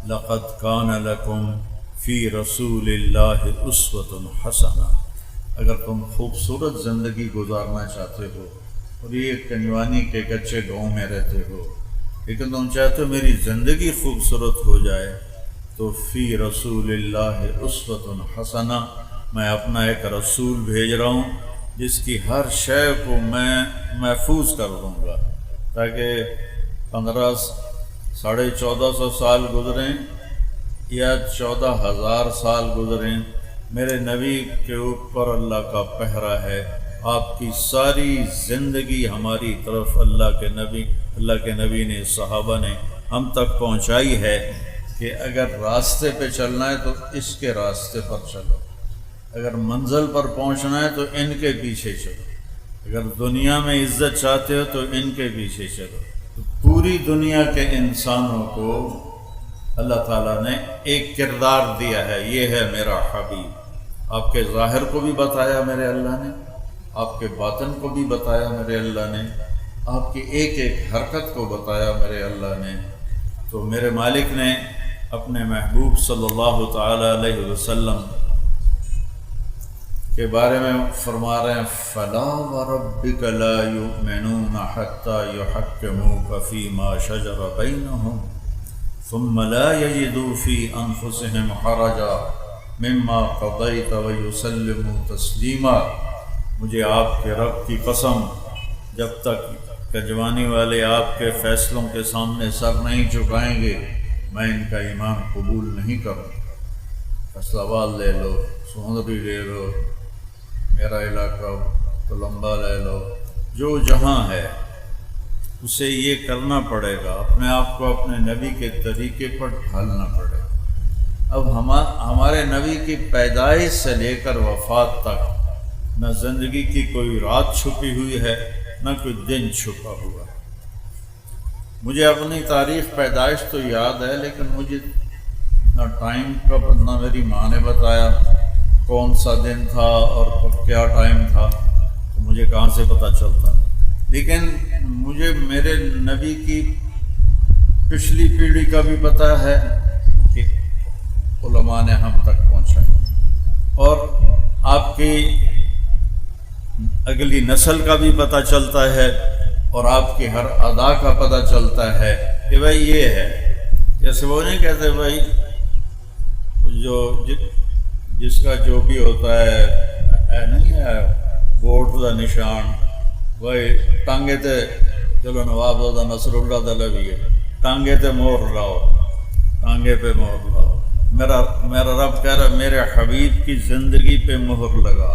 لقد کان لکم فی رسول اللہ اسوۃ حسنہ۔ اگر تم خوبصورت زندگی گزارنا چاہتے ہو اور یہ کنوانی کے کچے گاؤں میں رہتے ہو لیکن تم چاہتے ہو میری زندگی خوبصورت ہو جائے، تو فی رسول اللہ اسوۃ حسنہ، میں اپنا ایک رسول بھیج رہا ہوں جس کی ہر شے کو میں محفوظ کر دوں گا، تاکہ 1450 سال گزریں یا 14,000 سال گزریں، میرے نبی کے اوپر اللہ کا پہرا ہے۔ آپ کی ساری زندگی ہماری طرف اللہ کے نبی نے، صحابہ نے ہم تک پہنچائی ہے کہ اگر راستے پہ چلنا ہے تو اس کے راستے پر چلو، اگر منزل پر پہنچنا ہے تو ان کے پیچھے چلو، اگر دنیا میں عزت چاہتے ہو تو ان کے پیچھے چلو۔ تو پوری دنیا کے انسانوں کو اللہ تعالیٰ نے ایک کردار دیا ہے، یہ ہے میرا حبیب۔ آپ کے ظاہر کو بھی بتایا میرے اللہ نے، آپ کے باطن کو بھی بتایا میرے اللہ نے، آپ کی ایک ایک حرکت کو بتایا میرے اللہ نے۔ تو میرے مالک نے اپنے محبوب صلی اللہ تعالیٰ علیہ وسلم کے بارے میں فرما رہے ہیں فَلَا وَرَبِّكَ لَا يُؤْمِنُونَ حَتَّى يُحَكِّمُوكَ فِي مَا شَجَرَ بَيْنَهُمْ ثُمَّ لَا يَجِدُوا فِي أَنفُسِهِمْ حَرَجًا مِمَّا قَضَيْتَ وَيُسَلِّمُوا تَسْلِيمًا۔ مجھے آپ کے رب کی قسم، جب تک کجوانی والے آپ کے فیصلوں کے سامنے سر نہیں جھکائیں گے میں ان کا ایمان قبول نہیں کروں۔ فیصلہ آباد لے لو، سہندری لے لو، میرا علاقہ کولمبا لے لو، جو جہاں ہے اسے یہ کرنا پڑے گا، اپنے آپ کو اپنے نبی کے طریقے پر ڈھالنا پڑے گا۔ اب ہمارے نبی کی پیدائش سے لے کر وفات تک نہ زندگی کی کوئی رات چھپی ہوئی ہے نہ کوئی دن چھپا ہوا ہے۔ مجھے اپنی تاریخ پیدائش تو یاد ہے لیکن مجھے نہ ٹائم کا نہ میری ماں نے بتایا کون سا دن تھا اور کیا ٹائم تھا، تو مجھے کہاں سے پتہ چلتا۔ لیکن مجھے میرے نبی کی پچھلی پیڑھی کا بھی پتہ ہے کہ علماء نے ہم تک پہنچایا، اور آپ کی اگلی نسل کا بھی پتہ چلتا ہے، اور آپ کی ہر ادا کا پتہ چلتا ہے کہ بھائی یہ ہے۔ جیسے وہ نہیں کہتے بھائی جس کا جو بھی ہوتا ہے نہیں ہے ووٹ کا نشان، بھائی ٹانگے تے چلو نواب زادہ نصر اللہ تعالیٰ بھی ہے، ٹانگے تے مہر لاؤ، ٹانگے پہ مہر لاؤ۔ میرا رب کہہ رہا میرے حبیب کی زندگی پہ مہر لگا،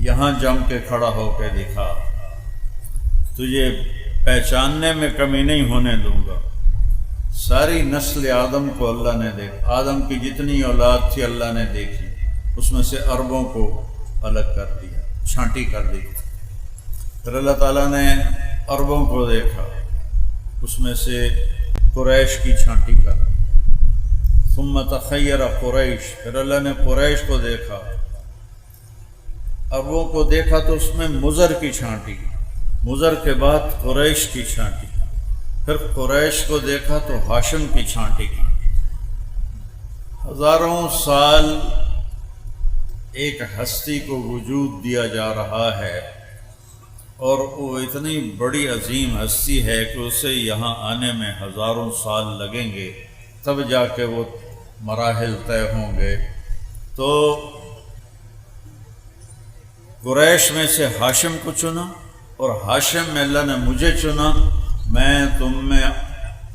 یہاں جم کے کھڑا ہو کے دکھا، تجھے پہچاننے میں کمی نہیں ہونے دوں گا۔ ساری نسل آدم کو اللہ نے دیکھا، آدم کی جتنی اولاد تھی اللہ نے دیکھی، اس میں سے عربوں کو الگ کر دیا، چھانٹی کر دی۔ پھر اللہ تعالیٰ نے عربوں کو دیکھا، اس میں سے قریش کی چھانٹی کر دی۔ ثم تخیر قریش، پھر اللہ نے قریش کو دیکھا، عربوں کو دیکھا تو اس میں مضر کی چھانٹی، مضر کے بعد قریش کی چھانٹی، پھر قریش کو دیکھا تو ہاشم کی چھانٹی کی۔ ہزاروں سال ایک ہستی کو وجود دیا جا رہا ہے، اور وہ اتنی بڑی عظیم ہستی ہے کہ اسے یہاں آنے میں ہزاروں سال لگیں گے، تب جا کے وہ مراحل طے ہوں گے۔ تو قریش میں سے ہاشم کو چنا، اور ہاشم میں اللہ نے مجھے چنا، میں تم میں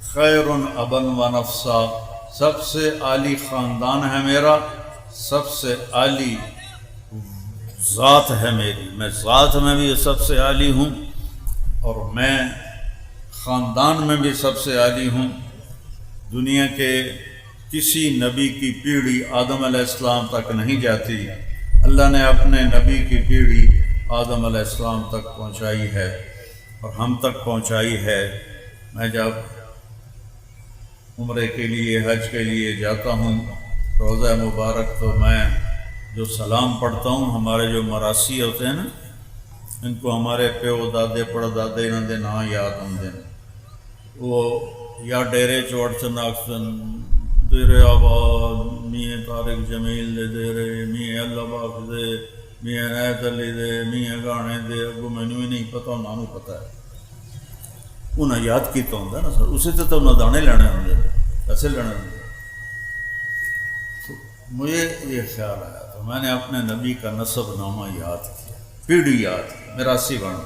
خیر ابن و نفسا، سب سے عالی خاندان ہے میرا، سب سے عالی ذات ہے میری، میں ذات میں بھی سب سے عالی ہوں اور میں خاندان میں بھی سب سے عالی ہوں۔ دنیا کے کسی نبی کی پیڑھی آدم علیہ السلام تک نہیں جاتی، اللہ نے اپنے نبی کی پیڑھی آدم علیہ السلام تک پہنچائی ہے اور ہم تک پہنچائی ہے۔ میں جب عمرے کے لیے حج کے لیے جاتا ہوں روضہ مبارک، تو میں جو سلام پڑھتا ہوں، ہمارے جو مراسی ہوتے ہیں نا، ان کو ہمارے پیو دادے پڑدادے انہوں دے نام یاد ہوندے ہیں، وہ یا ڈیرے چوڑ چناکسن دیرے آباد میاں طارق جمیل دے دیرے میاں اللہ باغ دے میاں عنایت علی دے میاں گانے دے اگو مینوں ہی نہیں پتہ انہاں نوں پتہ ہے انہاں یاد کیتا ہوندا نا سر اسے تو انہاں دانے لینے ہوندے پیسے لینے ہوندے تو مجھے یہ خیال آیا تو میں نے اپنے نبی کا نسب نامہ یاد کیا پیڑھی یاد کی 82 بن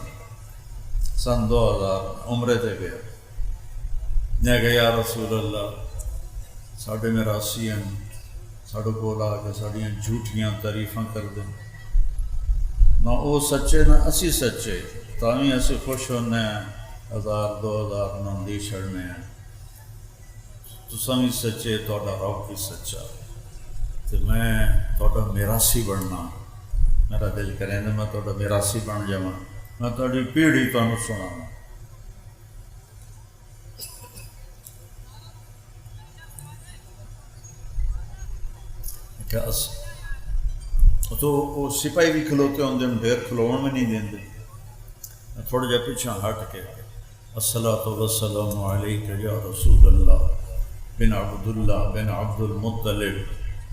سن 2000 عمرے تے گیا میں کہ یا رسول اللہ ساڈے 82 ہیں ساڈے کول آ کے ساڈیاں جھوٹیاں تعریفاں کر دیں نہ وہ سچے نہ اسی سچے تاں اسی خوش ہونے ہیں 1000 2000 نہ دی چھڑنے ہیں تساں بھی سچے تہاڈا رب بھی سچا تے میں تہاڈا میراثی بننا میرا دل کرے میں تہاڈا میراثی بن جاواں میں تہاڈی پیڑھی تانوں سناواں تو وہ سپاہی بھی کھلوتے ہوندے ڈھیر کھلون میں نہیں دیندے تھوڑا جہا پیچھے ہٹ کے الصلاۃ والسلام علیک یا رسول اللہ بن عبد اللہ بن عبد المطلب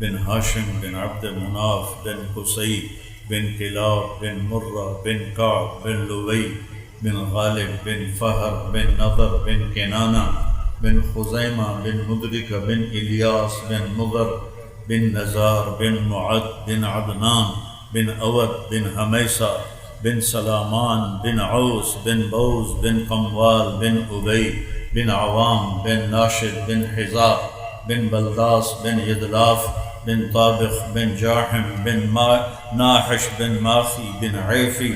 بن ہاشم بن عبد مناف بن قصی بن کلاب بن مرہ بن کعب بن لوی بن غالب بن فہر بن نضر بن کنانہ بن خزیمہ بن مدرکہ بن الیاس بن مضر بن نزار بن معد بن عدنان بن اود بن حمیسہ بن سلامان بن عوس بن بوز بن قموال بن ابی بن عوام بن ناشد بن حذاء بن بلداس بن یدلاف بن طابخ بن جاحم بن ناحش بن ماخی بن عیفی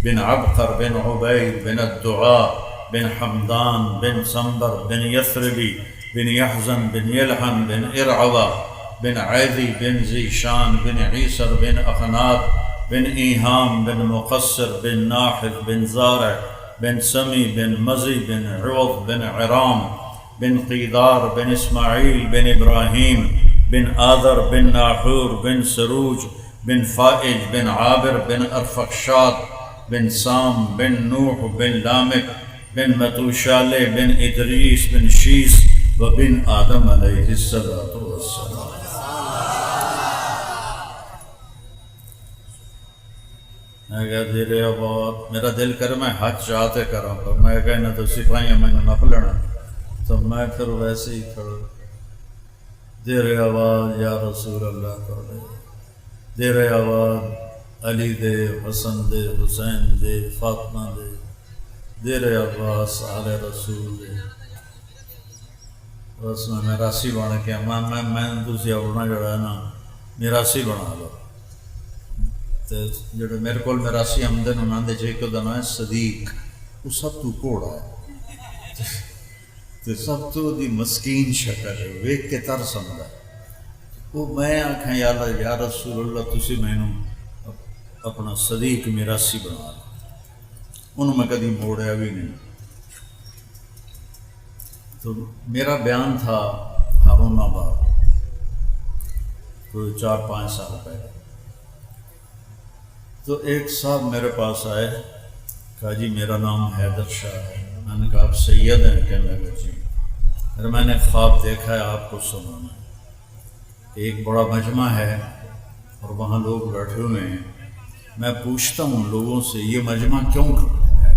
بن عبقر بن عبید بن الدعاء بن حمدان بن سنبر بن یثربی بن یحزن بن یلحن بن ارعوہ بن عیدی بن زیشان بن عیسر بن اخنات بن ایہام بن مقصر بن ناحد بن زارع بن سمی بن مزی بن عوض بن عرام بن قیدار بن اسماعیل بن ابراہیم بن آذر بن ناحور بن سروج بن فائج بن عابر بن ارفخشاد بن سام بن نوح بن لامک بن متوشالہ بن ادریس بن شیس وبن آدم علیہ الصلوۃ والسلام میں کہا دیرے آباد میرا دل کر میں حج چاہتے کروں پر میں کہنا تو سپاہیاں میں نے نپ لینا تو میں پھر ویسے ہی کھڑا دیرے آباد یا رسول اللہ کر دے دیرے آباد علی دے حسن دے حسین دے فاطمہ دے دیرے آباد آل رسول دے بس میں میراثی بن کے میں تسی اپنا جڑا ہے نا میراثی بنا لو جڑے میرے کو میراثی آمدن انہوں نے جے کو دنا ہے صدیق وہ سب تو کوڑا ہے تو سب تو دی مسکین شکل ہے ویک کے ترس آمدہ وہ میں آکھاں یا اللہ یا رسول اللہ تسی میں اپنا صدیق میراثی بنا لو انہوں میں کدی موڑیا بھی نہیں تو میرا بیان تھا ہارون آباد کوئی 4-5 سال پہلے تو ایک صاحب میرے پاس آئے کہا جی میرا نام حیدر شاہ ہے میں نے کہا آپ سید ہیں کہنے لگا جی پھر میں نے خواب دیکھا ہے آپ کو سنانا کہ ایک بڑا مجمع ہے اور وہاں لوگ بیٹھے ہوئے ہیں میں پوچھتا ہوں لوگوں سے یہ مجمع کیوں ہے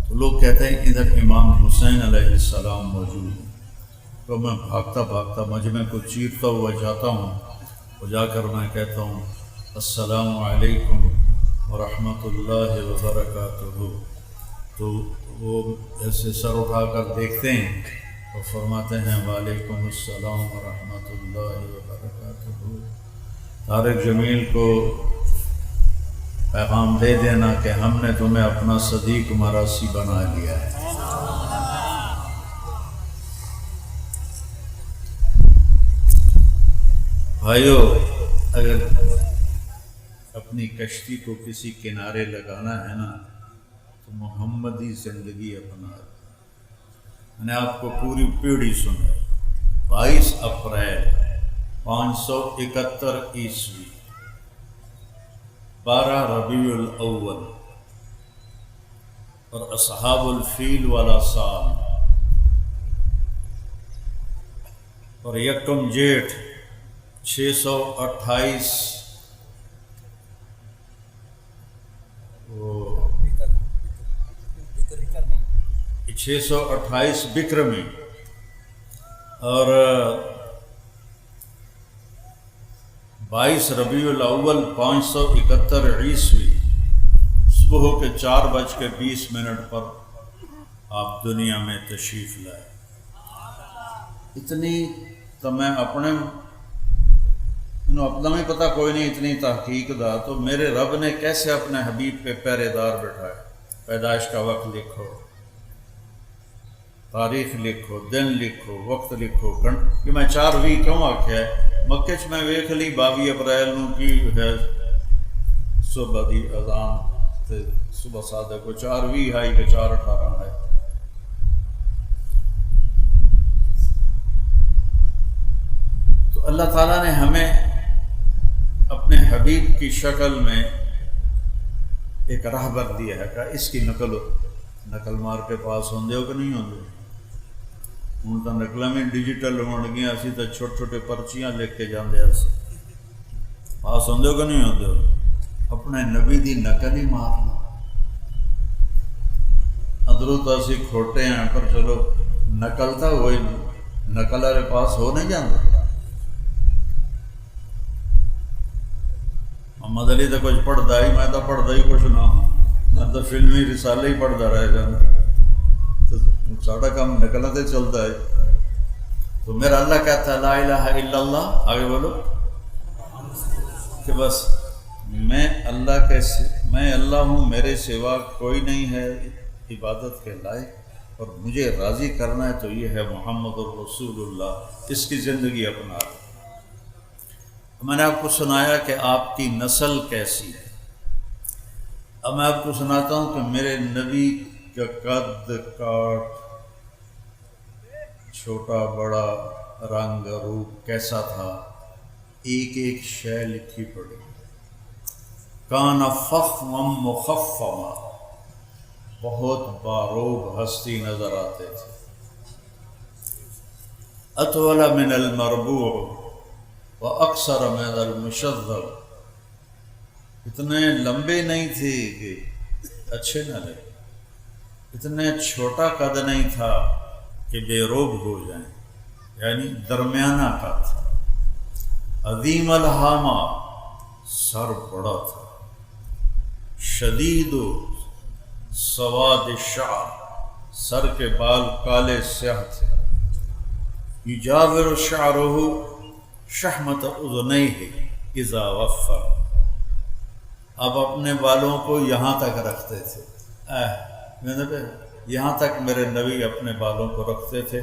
تو لوگ کہتے ہیں ادھر امام حسین علیہ السلام موجود ہیں تو میں بھاگتا بھاگتا مجمع کو چیرتا ہوا جاتا ہوں اور جا کر میں کہتا ہوں السلام علیکم ورحمۃ اللہ وبرکاتہ تو وہ ایسے سر اٹھا کر دیکھتے ہیں اور فرماتے ہیں وعلیکم السلام ورحمۃ اللہ وبرکاتہ طارق جمیل کو پیغام دے دینا کہ ہم نے تمہیں اپنا صدیق میراثی بنا لیا ہے بھائیو اگر اپنی کشتی کو کسی کنارے لگانا ہے نا تو محمدی زندگی اپنا میں نے آپ کو پوری پیڑھی سنا 22 اپریل 571 عیسوی 12 ربیع الاول اور اصحاب الفیل والا سال اور یکم جیٹھ 628 628 بکرمی اور 22 ربیع الاول 571 عیسوی صبح کے 4:20 پر آپ دنیا میں تشریف لائے۔ اتنی تو میں اپنا بھی پتہ کوئی نہیں، اتنی تحقیق دا تو میرے رب نے کیسے اپنے حبیب پہ پہرے دار بٹھائے۔ پیدائش کا وقت لکھو، تاریخ لکھو، دن لکھو، وقت لکھو۔ کہ میں 4 کیوں آکھیا ہے؟ مکے چ میں ویکھ لی 22 اپریل نو کی ہے صبح دی اذان تے صبح صادق کو 4:20 ہے کہ 4:18 ہے۔ تو اللہ تعالیٰ نے ہمیں اپنے حبیب کی شکل میں ایک راہبر دیا ہے کہ اس کی نقل مار کے پاس ہوندے ہو کہ نہیں ہوندے؟ ہوں تو نقل میں ڈیجیٹل ہون گیا، اسی تو چھوٹے چھوٹے پرچیاں لکھ کے جاندے ہیں، پاس ہوندے ہو کہ نہیں ہوندے ہو؟ اپنے نبی دی نقل ہی مار لو۔ ادھروں تو اسی کھوٹے ہیں پر چلو نقل تو ہوئی نہیں، نقل والے پاس ہو نہیں جاندے۔ محمد علی تو کچھ پڑھتا ہی، میں تو پڑھتا ہی کچھ نہ ہوں، میں تو فلمی رسالے ہی پڑھتا رہ جانا، تو ساڑھا کام نقلتے چلتا ہے۔ تو میرا اللہ کہتا ہے لا الہ الا اللہ، آگے بولو کہ بس میں اللہ ہوں، میرے سوا کوئی نہیں ہے عبادت کے لائق، اور مجھے راضی کرنا ہے تو یہ ہے محمد الرسول اللہ، اس کی زندگی اپنا۔ میں نے آپ کو سنایا کہ آپ کی نسل کیسی ہے، اب میں آپ کو سناتا ہوں کہ میرے نبی کا قد کاٹ، چھوٹا بڑا، رنگ روپ کیسا تھا، ایک ایک شے لکھی پڑی۔ کان فخما مخفما، بہت باروب ہستی نظر آتے تھے۔ اطول من المربوع واکثر من المشذب، اتنے لمبے نہیں تھے کہ اچھے نہ لگے، اتنے چھوٹا قد نہیں تھا کہ بے روب ہو جائیں، یعنی درمیانہ قد تھا۔ عظیم الحامہ، سر بڑا تھا۔ شدید سواد الشعر، سر کے بال کالے سیاہ تھے۔ یجاور شعرہ شحمت اذنیہ اذا وفر، اب اپنے بالوں کو یہاں تک رکھتے تھے، یہاں تک میرے نبی اپنے بالوں کو رکھتے تھے،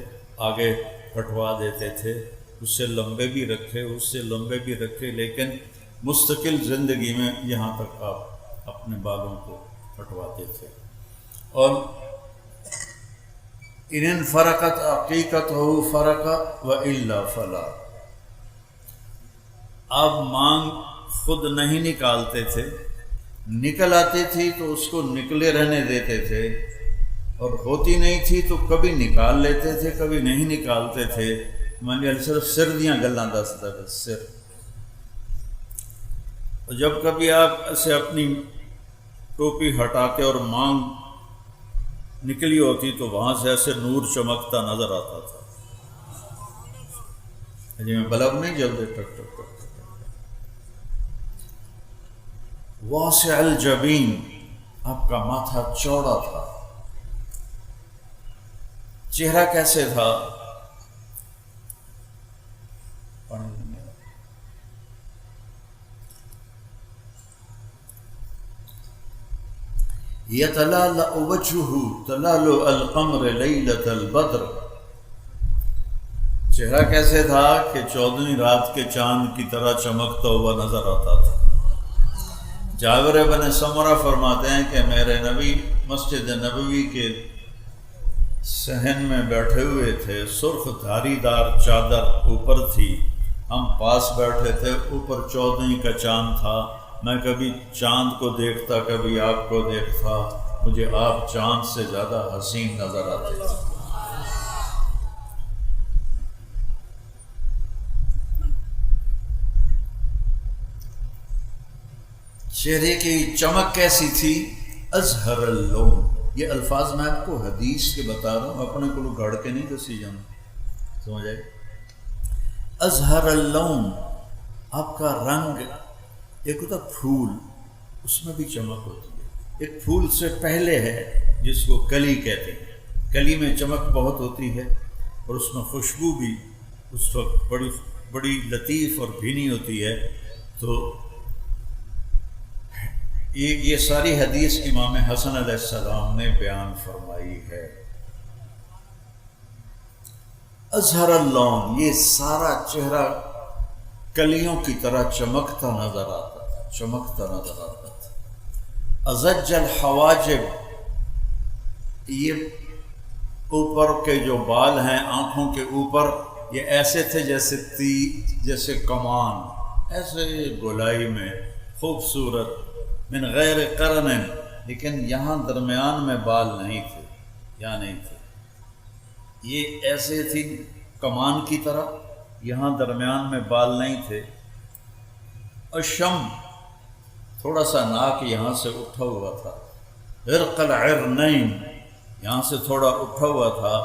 آگے کٹوا دیتے تھے، اس سے لمبے بھی رکھے، اس سے لمبے بھی رکھے، لیکن مستقل زندگی میں یہاں تک آپ اپنے بالوں کو کٹواتے تھے۔ اور ان فرقت عقیقت ہو فرق و الا فلا، آپ مانگ خود نہیں نکالتے تھے، نکل آتی تھی تو اس کو نکلے رہنے دیتے تھے، اور ہوتی نہیں تھی تو کبھی نکال لیتے تھے کبھی نہیں نکالتے تھے۔ میں نے صرف سر دیاں گلاں دستا ہے، سر۔ اور جب کبھی آپ اسے اپنی ٹوپی ہٹاتے اور مانگ نکلی ہوتی تو وہاں سے ایسے نور چمکتا نظر آتا تھا، جی میں بلب نہیں جلدے، ٹک ٹک ٹک۔ واسع الجبین، آپ کا ماتھا چوڑا تھا۔ چہرہ کیسے تھا؟ یتلالأ وجہہ تلالؤ القمر لیلۃ البدر، چہرہ کیسے تھا کہ 14ویں رات کے چاند کی طرح چمکتا ہوا نظر آتا تھا۔ جابر بن سمرہ فرماتے ہیں کہ میرے نبی مسجد نبوی کے صحن میں بیٹھے ہوئے تھے، سرخ دھاری دار چادر اوپر تھی، ہم پاس بیٹھے تھے، اوپر 14ویں کا چاند تھا، میں کبھی چاند کو دیکھتا کبھی آپ کو دیکھتا، مجھے آپ چاند سے زیادہ حسین نظر آتے تھے۔ چہرے کی چمک کیسی تھی؟ ازہر اللون، یہ الفاظ میں آپ کو حدیث کے بتا رہا ہوں، اپنے کو گھڑ کے نہیں دسی جانا، سمجھ آئے؟ ازہر اللون، آپ کا رنگ، ایک ہوتا پھول، اس میں بھی چمک ہوتی ہے، ایک پھول سے پہلے ہے جس کو کلی کہتے ہیں، کلی میں چمک بہت ہوتی ہے اور اس میں خوشبو بھی اس وقت بڑی لطیف اور بھینی ہوتی ہے۔ تو یہ ساری حدیث امام حسن علیہ السلام نے بیان فرمائی ہے۔ ازہر اللون، یہ سارا چہرہ کلیوں کی طرح چمکتا نظر آتا تھا، چمکتا نظر آتا تھا۔ ازج الحواجب، یہ اوپر کے جو بال ہیں آنکھوں کے اوپر، یہ ایسے تھے جیسے کمان، ایسے گولائی میں خوبصورت، من غیر قرن، لیکن یہاں درمیان میں بال نہیں تھے، یہاں نہیں تھے، یہ ایسے تھی کمان کی طرح، یہاں درمیان میں بال نہیں تھے۔ الشم، تھوڑا سا ناک یہاں سے اٹھا ہوا تھا، عرق العرنین، یہاں سے تھوڑا اٹھا ہوا تھا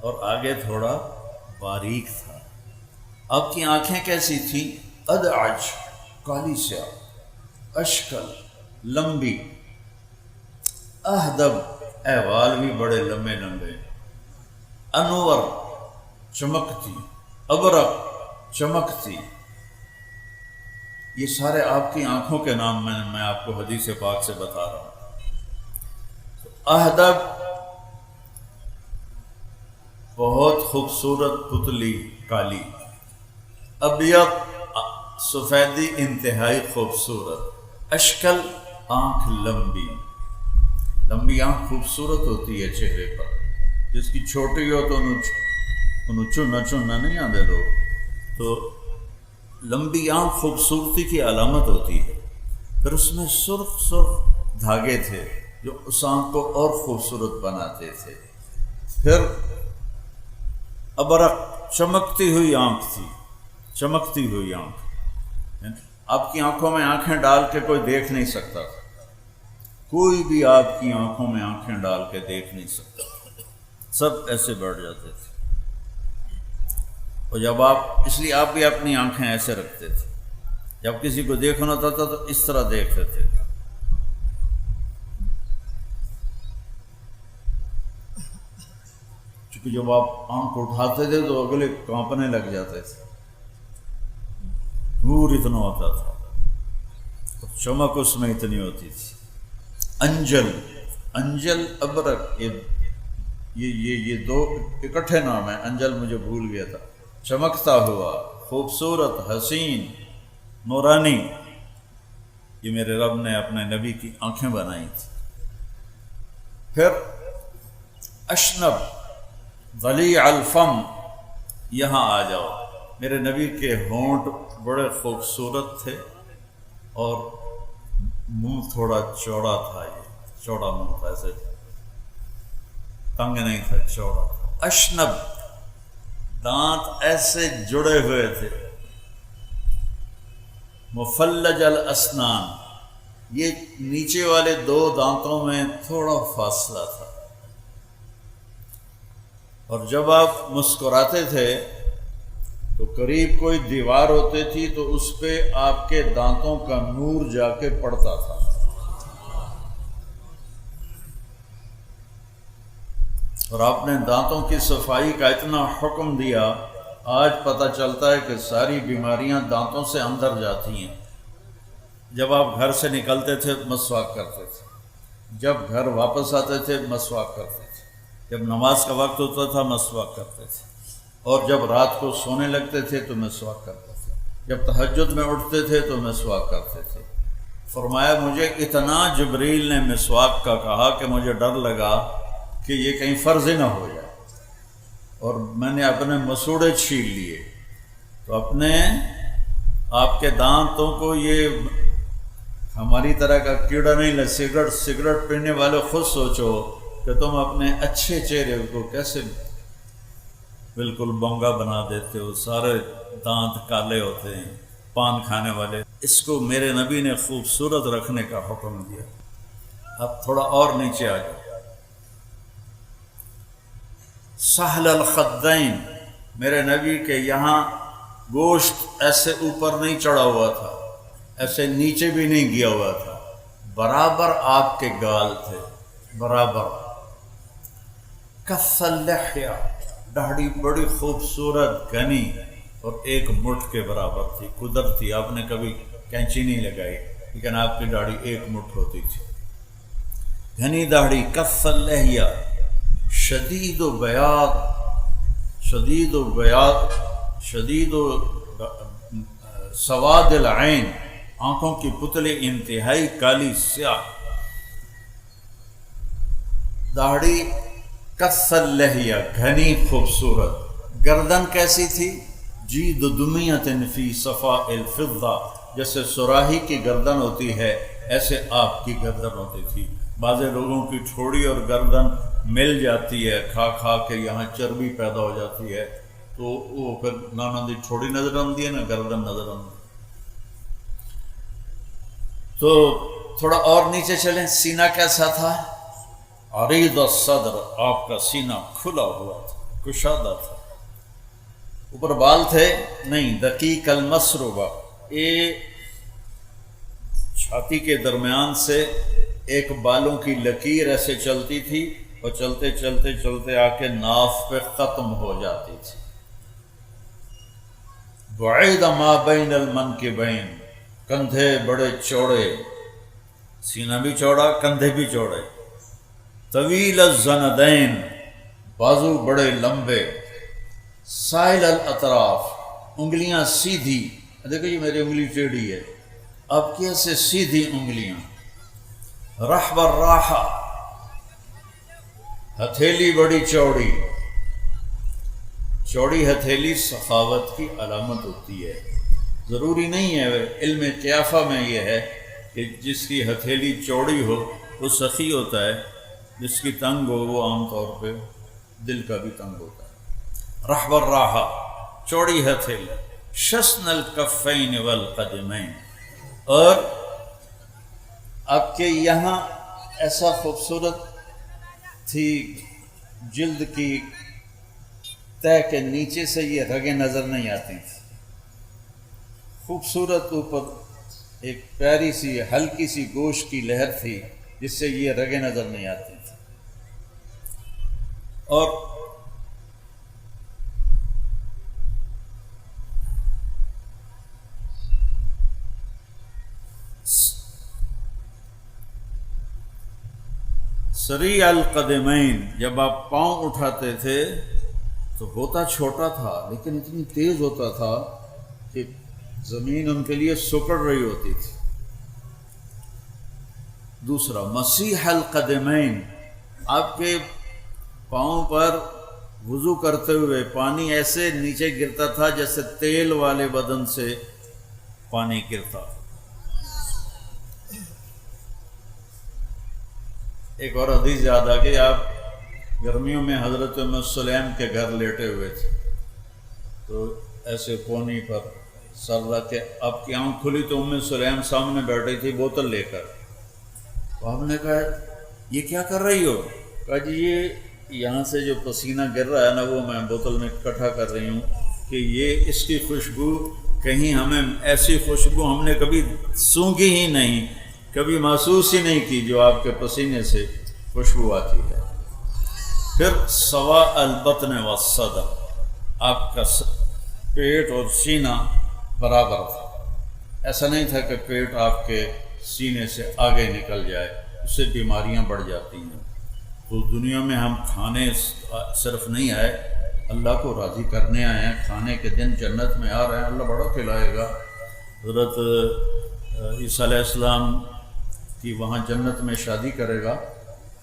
اور آگے تھوڑا باریک تھا۔ آپ کی آنکھیں کیسی تھیں؟ ادعج، کالی سیاہ، اشکل، لمبی، اہدب، احوال بھی بڑے لمبے لمبے، انور، چمکتی، ابرق، چمکتی، یہ سارے آپ کی آنکھوں کے نام میں آپ کو حدیث پاک سے بتا رہا ہوں۔ اہدب، بہت خوبصورت پتلی کالی، ابیض، سفیدی انتہائی خوبصورت، اشکل، آنکھ لمبی، لمبی آنکھ خوبصورت ہوتی ہے چہرے پر، جس کی چھوٹی ہو تو انہوں چننا نہیں آتے لوگ، تو لمبی آنکھ خوبصورتی کی علامت ہوتی ہے۔ پھر اس میں سرخ سرخ دھاگے تھے جو اس آنکھ کو اور خوبصورت بناتے تھے۔ پھر ابرق، چمکتی ہوئی آنکھ تھی، چمکتی ہوئی آنکھ، آپ کی آنکھوں میں آنکھیں ڈال کے کوئی دیکھ نہیں سکتا تھا، کوئی بھی آپ کی آنکھوں میں آنکھیں ڈال کے دیکھ نہیں سکتا، سب ایسے بیٹھ جاتے تھے۔ اور جب اس لیے آپ بھی اپنی آنکھیں ایسے رکھتے تھے، جب کسی کو دیکھنا ہوتا تھا تو اس طرح دیکھتے تھے۔ چونکہ جب آپ آنکھ اٹھاتے تھے تو اگلے کانپنے لگ جاتے تھے، نور اتنا ہوتا تھا، چمک اس میں اتنی ہوتی تھی۔ انجل، انجل، ابرق، یہ دو اکٹھے نام ہیں، انجل مجھے بھول گیا تھا، چمکتا ہوا، خوبصورت، حسین، نورانی، یہ میرے رب نے اپنے نبی کی آنکھیں بنائی تھی۔ پھر اشنب، ضلیع الفم، یہاں آ جاؤ، میرے نبی کے ہونٹ بڑے خوبصورت تھے اور منہ تھوڑا چوڑا تھا، یہ چوڑا منہ تھا، ایسے تنگ نہیں تھا، چوڑا تھا۔ اشنب، دانت ایسے جڑے ہوئے تھے۔ مفلج الاسنان، یہ نیچے والے دو دانتوں میں تھوڑا فاصلہ تھا، اور جب آپ مسکراتے تھے تو قریب کوئی دیوار ہوتی تھی تو اس پہ آپ کے دانتوں کا نور جا کے پڑتا تھا۔ اور آپ نے دانتوں کی صفائی کا اتنا حکم دیا، آج پتہ چلتا ہے کہ ساری بیماریاں دانتوں سے اندر جاتی ہیں۔ جب آپ گھر سے نکلتے تھے مسواک کرتے تھے، جب گھر واپس آتے تھے مسواک کرتے تھے، جب نماز کا وقت ہوتا تھا مسواک کرتے تھے، اور جب رات کو سونے لگتے تھے تو مسواک کرتے تھے، جب تہجد میں اٹھتے تھے تو مسواک کرتے تھے۔ فرمایا مجھے اتنا جبریل نے مسواک کا کہا کہ مجھے ڈر لگا کہ یہ کہیں فرض نہ ہو جائے، اور میں نے اپنے مسوڑے چھیل لیے، تو آپ کے دانتوں کو یہ ہماری طرح کا کیڑا نہیں لگ، سگریٹ پینے والے خود سوچو کہ تم اپنے اچھے چہرے کو کیسے بالکل بونگا بنا دیتے ہو، سارے دانت کالے ہوتے ہیں، پان کھانے والے، اس کو میرے نبی نے خوبصورت رکھنے کا حکم دیا۔ اب تھوڑا اور نیچے آ جاؤ۔ سہل الخدین، میرے نبی کے یہاں گوشت ایسے اوپر نہیں چڑھا ہوا تھا، ایسے نیچے بھی نہیں گیا ہوا تھا، برابر آپ کے گال تھے، برابر۔ کث اللحیہ، داڑھی بڑی خوبصورت گھنی اور ایک مٹھ کے برابر تھی، قدرت تھی، آپ نے کبھی کینچی نہیں لگائی لیکن آپ کی داڑھی ایک مٹھ ہوتی تھی، گھنی داڑھی۔ کث اللحیہ، شدید و بیاض، شدید و بیاض، شدید و سواد العین، آنکھوں کی پتلی انتہائی کالی سیاہ داڑھی۔ کث اللحیہ، گھنی خوبصورت۔ گردن کیسی تھی؟ جید دمیۃ فی صفاء الفضہ، جیسے صراحی کی گردن ہوتی ہے ایسے آپ کی گردن ہوتی تھی۔ بعض لوگوں کی ٹھوڑی اور گردن مل جاتی ہے، کھا کھا کے یہاں چربی پیدا ہو جاتی ہے تو وہ پھر نانا دی ٹھوڑی نظر آتی ہے نا، گردن نظر آتی۔ تو تھوڑا اور نیچے چلیں، سینہ کیسا تھا؟ عریض الصدر، آپ کا سینہ کھلا ہوا تھا، کشادہ تھا۔ اوپر بال تھے؟ نہیں، دقیق المسربہ، یہ چھاتی کے درمیان سے ایک بالوں کی لکیر ایسے چلتی تھی اور چلتے چلتے چلتے آ کے ناف پہ ختم ہو جاتی تھی۔ بعید ما بین المنکبین، کندھے بڑے چوڑے، سینہ بھی چوڑا، کندھے بھی چوڑے۔ طویل الزندین، بازو بڑے لمبے۔ سائل الاطراف، انگلیاں سیدھی، دیکھو یہ میری انگلی ٹیڑھی ہے، اب کیسے سیدھی انگلیاں۔ رحب الراحہ، ہتھیلی بڑی چوڑی، چوڑی ہتھیلی سخاوت کی علامت ہوتی ہے۔ ضروری نہیں ہے، علم قیافہ میں یہ ہے کہ جس کی ہتھیلی چوڑی ہو وہ سخی ہوتا ہے، جس کی تنگ ہو وہ عام طور پہ دل کا بھی تنگ ہوتا ہے۔ رحب الراحہ، چوڑی ہتھیلی۔ شسن الکفین والقدمین، اور آپ کے یہاں ایسا خوبصورت تھی جلد کی تہ کے نیچے سے یہ رگیں نظر نہیں آتی تھی، خوبصورت اوپر ایک پیاری سی ہلکی سی گوشت کی لہر تھی جس سے یہ رگیں نظر نہیں آتی تھی۔ اور سریع القدمین، جب آپ پاؤں اٹھاتے تھے تو ہوتا چھوٹا تھا لیکن اتنی تیز ہوتا تھا کہ زمین ان کے لیے سکڑ رہی ہوتی تھی۔ دوسرا مسیح القدمین، آپ کے پاؤں پر وضو کرتے ہوئے پانی ایسے نیچے گرتا تھا جیسے تیل والے بدن سے پانی گرتا۔ ایک اور حدیث یاد آ گئی، آپ گرمیوں میں حضرت ام سلیم کے گھر لیٹے ہوئے تھے تو ایسے کونی پر سر رکھ کے آپ کی آنکھ کھلی تو ام سلیم سامنے بیٹھی تھی بوتل لے کر۔ تو آپ نے کہا یہ کیا کر رہی ہو؟ کہا جی یہ یہاں سے جو پسینہ گر رہا ہے نا وہ میں بوتل میں اکٹھا کر رہی ہوں کہ یہ اس کی خوشبو کہیں ہمیں ایسی خوشبو ہم نے کبھی سونگھی ہی نہیں، کبھی محسوس ہی نہیں کی جو آپ کے پسینے سے خوشبو آتی ہے۔ پھر سوا البطن والصدر، آپ کا پیٹ اور سینہ برابر تھا، ایسا نہیں تھا کہ پیٹ آپ کے سینے سے آگے نکل جائے، اس سے بیماریاں بڑھ جاتی ہیں۔ تو دنیا میں ہم کھانے صرف نہیں آئے، اللہ کو راضی کرنے آئے ہیں، کھانے کے دن جنت میں آ رہے ہیں، اللہ بڑا کھلائے گا۔ حضرت عیسیٰ علیہ السلام کی وہاں جنت میں شادی کرے گا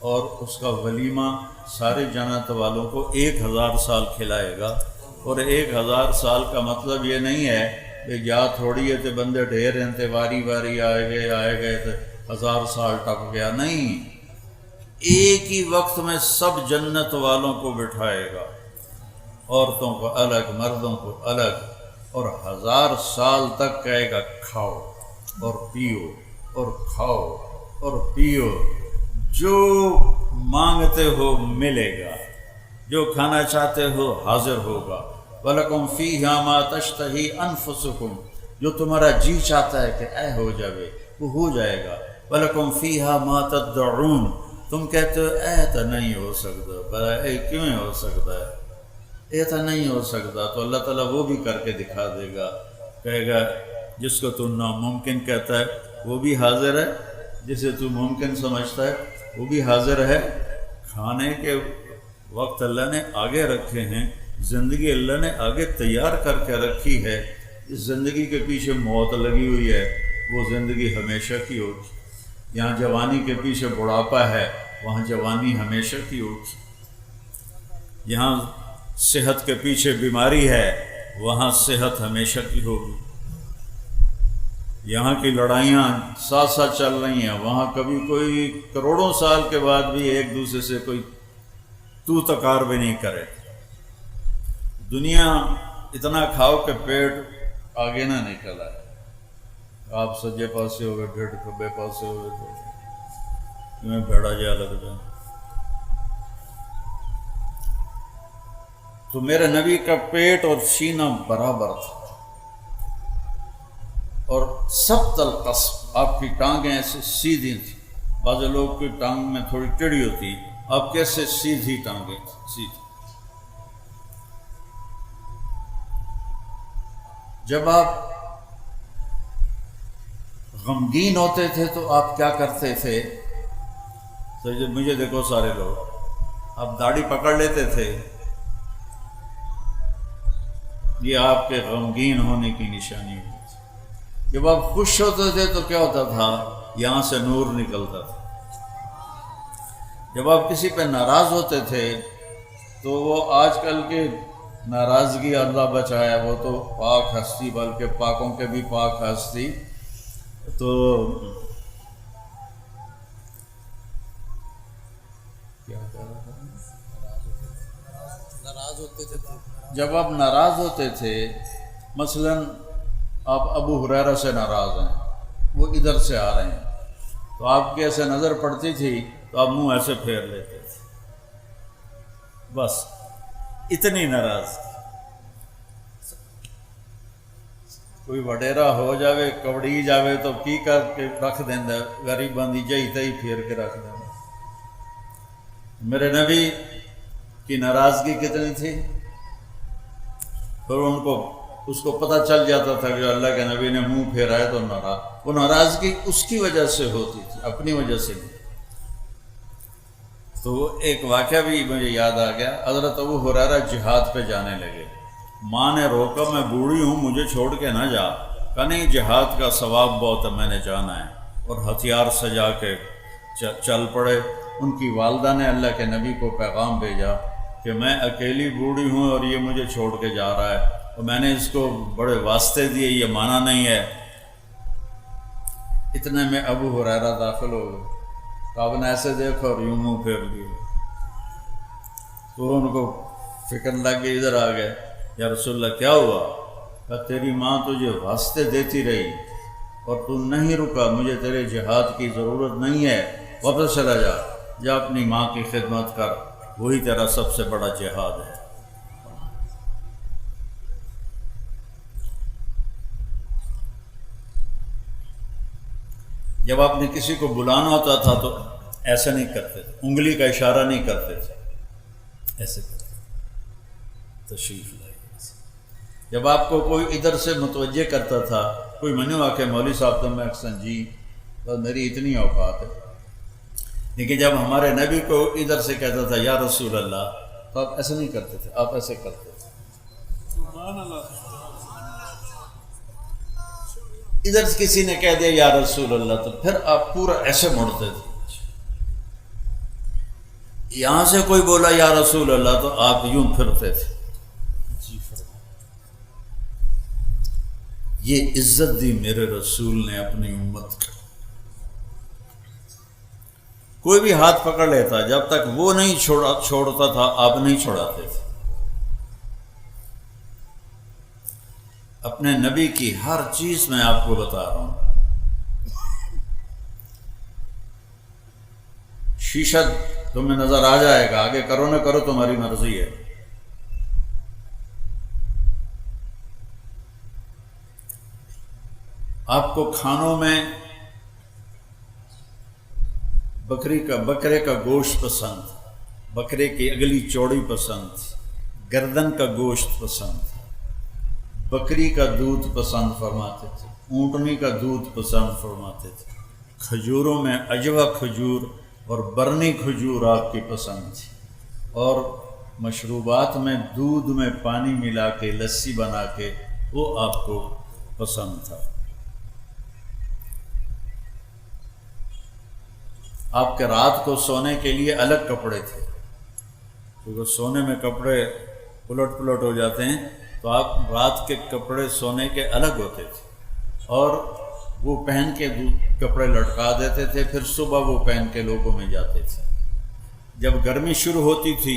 اور اس کا ولیمہ سارے جنت والوں کو 1000 سال کھلائے گا، اور 1000 سال کا مطلب یہ نہیں ہے کہ جا تھوڑی ہے تو بندے ڈھیر ہیں تو واری واری آئے گئے تو 1000 سال ٹپ گیا، نہیں، ایک ہی وقت میں سب جنت والوں کو بٹھائے گا، عورتوں کو الگ، مردوں کو الگ، اور 1000 سال تک کہے گا کھاؤ اور پیو اور کھاؤ اور پیو، جو مانگتے ہو ملے گا، جو کھانا چاہتے ہو حاضر ہوگا۔ وَلَكُمْ فِيهَا مَا تَشْتَهِي أَنفُسُكُمْ، جو تمہارا جی چاہتا ہے کہ اے ہو جاوے وہ ہو جائے گا۔ وَلَكُمْ فِيهَا مَا تَدَّعُونَ، تم کہتے ہو اے تو نہیں ہو سکتا، بھلا اے کیوں ہو سکتا ہے، اے تو نہیں ہو سکتا، تو اللہ تعالیٰ وہ بھی کر کے دکھا دے گا، کہے گا جس کو تو ناممکن کہتا ہے وہ بھی حاضر ہے، جسے تو ممکن سمجھتا ہے وہ بھی حاضر ہے۔ کھانے کے وقت اللہ نے آگے رکھے ہیں، زندگی اللہ نے آگے تیار کر کے رکھی ہے۔ اس زندگی کے پیچھے موت لگی ہوئی ہے، وہ زندگی ہمیشہ کی ہوگی۔ یہاں جوانی کے پیچھے بڑھاپا ہے، وہاں جوانی ہمیشہ کی ہوگی۔ یہاں صحت کے پیچھے بیماری ہے، وہاں صحت ہمیشہ کی ہوگی۔ یہاں کی لڑائیاں ساتھ ساتھ چل رہی ہیں، وہاں کبھی کوئی کروڑوں سال کے بعد بھی ایک دوسرے سے کوئی تو تکار بھی نہیں کرے۔ دنیا اتنا کھاؤ کہ پیٹ آگے نہ نکل آئے، آپ سجے پاسے ہو گئے، ڈیڑھ کبے پاسے ہو گئے تو میں بھیڑا جا لگ جائے۔ تو میرے نبی کا پیٹ اور سینہ برابر تھا، اور سبط القصب، آپ کی ٹانگیں ایسے سیدھی تھیں۔ بعض لوگ کی ٹانگ میں تھوڑی ٹیڑھی ہوتی، آپ کیسے سیدھی ٹانگیں سیدھی۔ جب آپ غمگین ہوتے تھے تو آپ کیا کرتے تھے؟ تو جب مجھے دیکھو سارے لوگ، آپ داڑھی پکڑ لیتے تھے، یہ آپ کے غمگین ہونے کی نشانی ہوتی تھی۔ جب آپ خوش ہوتے تھے تو کیا ہوتا تھا؟ یہاں سے نور نکلتا تھا۔ جب آپ کسی پہ ناراض ہوتے تھے تو وہ آج کل کے ناراضگی اللہ بچایا، وہ تو پاک ہستی، بلکہ پاکوں کے بھی پاک ہستی، تو کیا ناراض ہوتے تھے۔ جب آپ ناراض ہوتے تھے، مثلا آپ ابو ہریرہ سے ناراض ہیں، وہ ادھر سے آ رہے ہیں، تو آپ کی ایسے نظر پڑتی تھی تو آپ منہ ایسے پھیر لیتے تھے، بس اتنی ناراض۔ کوئی وڈیرا ہو جاوے، کبڑی جاوے تو کی کر کے رکھ دینا، غریب بندی جائی تئی پھیر کے رکھ دینا۔ میرے نبی کی ناراضگی کتنی تھی، پھر ان کو اس کو پتہ چل جاتا تھا کہ اللہ کے نبی نے منہ پھیرا ہے تو ناراض، وہ ناراضگی اس کی وجہ سے ہوتی تھی، اپنی وجہ سے نہیں۔ تو ایک واقعہ بھی مجھے یاد آ گیا، حضرت ابو ہریرہ جہاد پہ جانے لگے، ماں نے روکا، میں بوڑھی ہوں مجھے چھوڑ کے نہ جا، کہا نہیں جہاد کا ثواب بہت ہے، میں نے جانا ہے، اور ہتھیار سجا کے چل پڑے۔ ان کی والدہ نے اللہ کے نبی کو پیغام بھیجا کہ میں اکیلی بوڑھی ہوں اور یہ مجھے چھوڑ کے جا رہا ہے، اور میں نے اس کو بڑے واسطے دیے، یہ مانا نہیں ہے۔ اتنے میں ابو ہریرہ داخل ہو گئے، تو آپ نے ایسے دیکھا اور یوں منہ پھیر لیے، تو ان کو فکر لگ گئی، ادھر آ گئے، یا رسول اللہ کیا ہوا؟ کہا تیری ماں تجھے واسطے دیتی رہی اور تو نہیں رکا، مجھے تیرے جہاد کی ضرورت نہیں ہے، واپس چلا جا، جا اپنی ماں کی خدمت کر، وہی تیرا سب سے بڑا جہاد ہے۔ جب آپ نے کسی کو بلانا ہوتا تھا تو ایسا نہیں کرتے تھے، انگلی کا اشارہ نہیں کرتے تھے، ایسے کرتے تھے، تشریف لائے۔ جب آپ کو کوئی ادھر سے متوجہ کرتا تھا، کوئی منو آ کے مولوی صاحب تو میں اکثر جی بس میری اتنی اوقات ہے، لیکن جب ہمارے نبی کو ادھر سے کہتا تھا یا رسول اللہ، تو آپ ایسے نہیں کرتے تھے، آپ ایسے کرتے تھے۔ سبحان اللہ۔ ادھر کسی نے کہہ دیا یا رسول اللہ تو پھر آپ پورا ایسے مڑتے تھے، یہاں سے کوئی بولا یا رسول اللہ تو آپ یوں پھرتے تھے۔ یہ عزت دی میرے رسول نے اپنی امت کو۔ کوئی بھی ہاتھ پکڑ لیتا، جب تک وہ نہیں چھوڑتا تھا آپ نہیں چھوڑاتے تھے۔ اپنے نبی کی ہر چیز میں آپ کو بتا رہا ہوں۔ شیشہ تمہیں نظر آ جائے گا، آگے کرو نہ کرو تمہاری مرضی ہے۔ آپ کو کھانوں میں بکرے کا گوشت پسند، بکرے کی اگلی چوڑی پسند، گردن کا گوشت پسند، بکری کا دودھ پسند فرماتے تھے، اونٹنی کا دودھ پسند فرماتے تھے، کھجوروں میں عجوہ کھجور اور برنی کھجور آپ کی پسند تھی، اور مشروبات میں دودھ میں پانی ملا کے لسی بنا کے وہ آپ کو پسند تھا۔ آپ کے رات کو سونے کے لیے الگ کپڑے تھے، کیونکہ سونے میں کپڑے پلٹ پلٹ ہو جاتے ہیں، تو آپ رات کے کپڑے سونے کے الگ ہوتے تھے، اور وہ پہن کے کپڑے لٹکا دیتے تھے، پھر صبح وہ پہن کے لوگوں میں جاتے تھے۔ جب گرمی شروع ہوتی تھی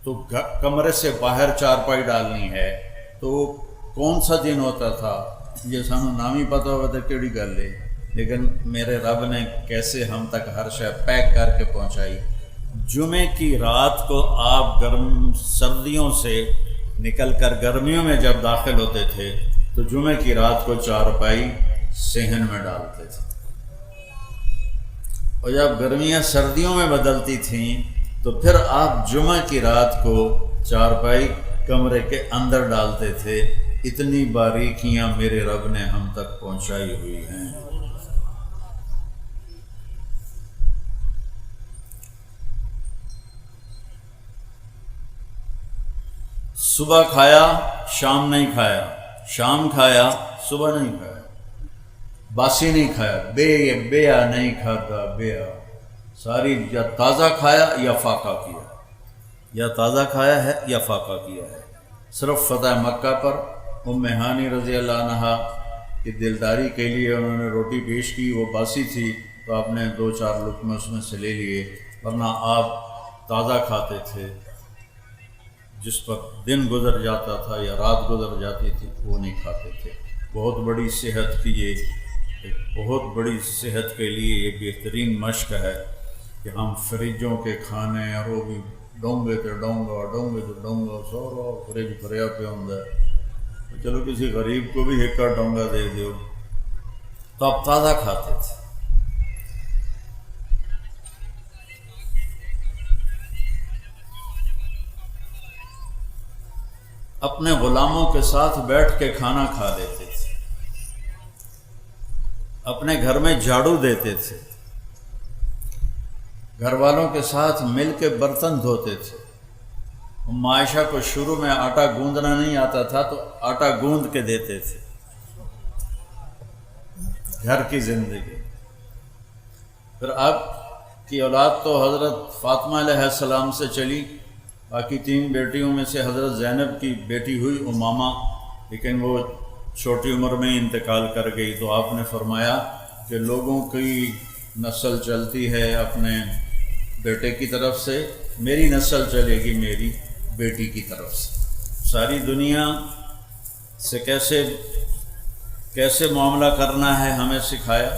تو کمرے سے باہر چارپائی ڈالنی ہے، تو کون سا دن ہوتا تھا یہ سانو نام ہی پتہ ہوا تھا کیڑی گل ہے، لیکن میرے رب نے کیسے ہم تک ہر شے پیک کر کے پہنچائی۔ جمعے کی رات کو آپ سردیوں سے نکل کر گرمیوں میں جب داخل ہوتے تھے تو جمعے کی رات کو چارپائی صحن میں ڈالتے تھے، اور جب گرمیاں سردیوں میں بدلتی تھیں تو پھر آپ جمعہ کی رات کو چارپائی کمرے کے اندر ڈالتے تھے۔ اتنی باریکیاں میرے رب نے ہم تک پہنچائی ہوئی ہیں۔ صبح کھایا شام نہیں کھایا، شام کھایا صبح نہیں کھایا، باسی نہیں کھایا، بیا نہیں کھاتا، بیا ساری یا تازہ کھایا یا فاقہ کیا، یا تازہ کھایا ہے یا فاقہ کیا ہے۔ صرف فتح مکہ پر ام ہانی رضی اللہ عنہا کی دلداری کے لیے انہوں نے روٹی پیش کی، وہ باسی تھی تو آپ نے 2-4 لقمے اس میں سے لے لیے، ورنہ آپ تازہ کھاتے تھے۔ جس پر دن گزر جاتا تھا یا رات گزر جاتی تھی وہ نہیں کھاتے تھے۔ بہت بڑی صحت کی بہت بڑی صحت کے لیے یہ بہترین مشق ہے کہ ہم فریجوں کے کھانے، اور وہ بھی ڈونگے تے ڈونگا سارا فریج بھریا پہ ہوتا ہے، چلو کسی غریب کو بھی ایک ڈونگا دے دیو، تو آپ تازہ کھاتے تھے۔ اپنے غلاموں کے ساتھ بیٹھ کے کھانا کھا لیتے تھے، اپنے گھر میں جھاڑو دیتے تھے، گھر والوں کے ساتھ مل کے برتن دھوتے تھے۔ ام عائشہ کو شروع میں آٹا گوندنا نہیں آتا تھا تو آٹا گوند کے دیتے تھے۔ گھر کی زندگی۔ پھر آپ کی اولاد تو حضرت فاطمہ علیہ السلام سے چلی، باقی 3 بیٹیوں میں سے حضرت زینب کی بیٹی ہوئی امامہ، لیکن وہ چھوٹی عمر میں انتقال کر گئی، تو آپ نے فرمایا کہ لوگوں کی نسل چلتی ہے اپنے بیٹے کی طرف سے، میری نسل چلے گی میری بیٹی کی طرف سے۔ ساری دنیا سے کیسے معاملہ کرنا ہے ہمیں سکھایا،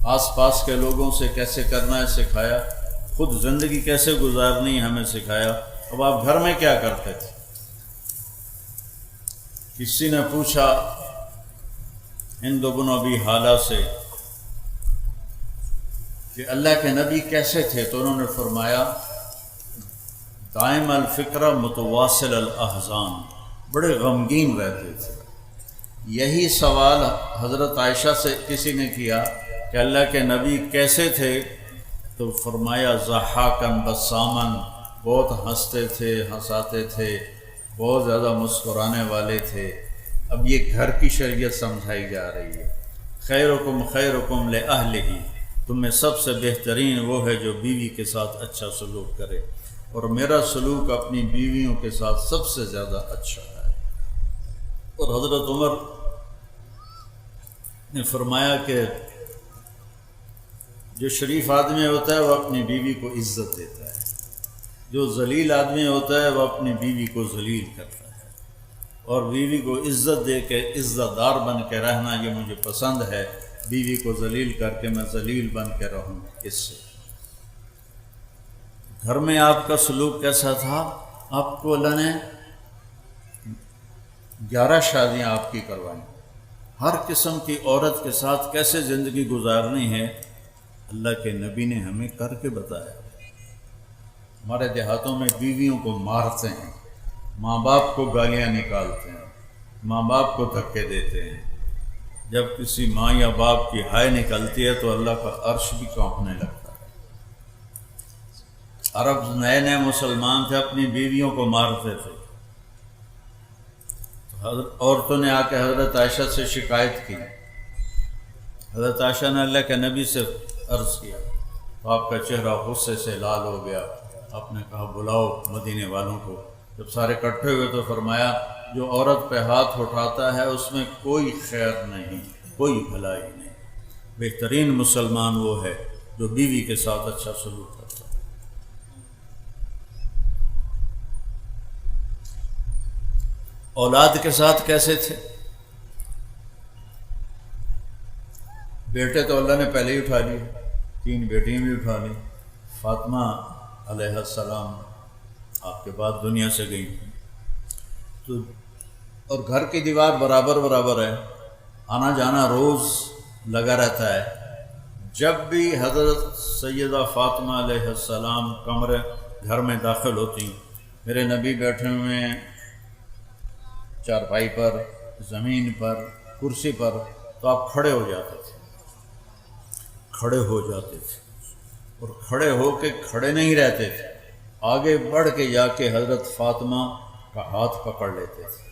آس پاس کے لوگوں سے کیسے کرنا ہے سکھایا، خود زندگی کیسے گزارنی ہے ہمیں سکھایا۔ اب آپ گھر میں کیا کرتے تھے؟ کسی نے پوچھا ہند بن ابی حالہ سے کہ اللہ کے نبی کیسے تھے، تو انہوں نے فرمایا دائم الفکرہ متواصل الاحزان، بڑے غمگین رہتے تھے۔ یہی سوال حضرت عائشہ سے کسی نے کیا کہ اللہ کے نبی کیسے تھے، تو فرمایا ضحاکاً بساماً، بہت ہنستے تھے، ہنساتے تھے، بہت زیادہ مسکرانے والے تھے۔ اب یہ گھر کی شریعت سمجھائی جا رہی ہے۔ خیرکم خیرکم لأہلہ، تم میں سب سے بہترین وہ ہے جو بیوی کے ساتھ اچھا سلوک کرے، اور میرا سلوک اپنی بیویوں کے ساتھ سب سے زیادہ اچھا ہے۔ اور حضرت عمر نے فرمایا کہ جو شریف آدمی ہوتا ہے وہ اپنی بیوی کو عزت دیتا ہے، جو ذلیل آدمی ہوتا ہے وہ اپنی بیوی کو ذلیل کرتا ہے۔ اور بیوی کو عزت دے کے عزت دار بن کے رہنا یہ مجھے پسند ہے، بیوی کو ذلیل کر کے میں ذلیل بن کے رہوں۔ اس سے گھر میں آپ کا سلوک کیسا تھا؟ آپ کو اللہ نے 11 شادیاں آپ کی کروائیں، ہر قسم کی عورت کے ساتھ کیسے زندگی گزارنی ہے اللہ کے نبی نے ہمیں کر کے بتایا۔ ہمارے دیہاتوں میں بیویوں کو مارتے ہیں، ماں باپ کو گالیاں نکالتے ہیں، ماں باپ کو دھکے دیتے ہیں۔ جب کسی ماں یا باپ کی ہائے نکلتی ہے تو اللہ کا عرش بھی کانپنے لگتا ہے۔ عرب نئے نئے مسلمان تھے، اپنی بیویوں کو مارتے تھے۔ عورتوں نے آ کے حضرت عائشہ سے شکایت کی، حضرت عائشہ نے اللہ کے نبی سے عرض کیا تو آپ کا چہرہ غصے سے لال ہو گیا۔ آپ نے کہا بلاؤ مدینے والوں کو۔ جب سارے اکٹھے ہوئے تو فرمایا جو عورت پہ ہاتھ اٹھاتا ہے اس میں کوئی خیر نہیں، کوئی بھلائی نہیں۔ بہترین مسلمان وہ ہے جو بیوی کے ساتھ اچھا سلوک کرتا ہے۔ اولاد کے ساتھ کیسے تھے؟ بیٹے تو اللہ نے پہلے ہی اٹھا لیے، 3 بیٹیاں بھی اٹھا لی۔ فاطمہ علیہ السلام آپ کے بعد دنیا سے گئی تو اور گھر کی دیوار برابر برابر ہے، آنا جانا روز لگا رہتا ہے۔ جب بھی حضرت سیدہ فاطمہ علیہ السلام کمرے گھر میں داخل ہوتی، میرے نبی بیٹھے ہوئے ہیں چارپائی پر، زمین پر، کرسی پر، تو آپ کھڑے ہو جاتے تھے، کھڑے ہو جاتے تھے، اور کھڑے ہو کے کھڑے نہیں رہتے تھے، آگے بڑھ کے جا کے حضرت فاطمہ کا ہاتھ پکڑ لیتے تھے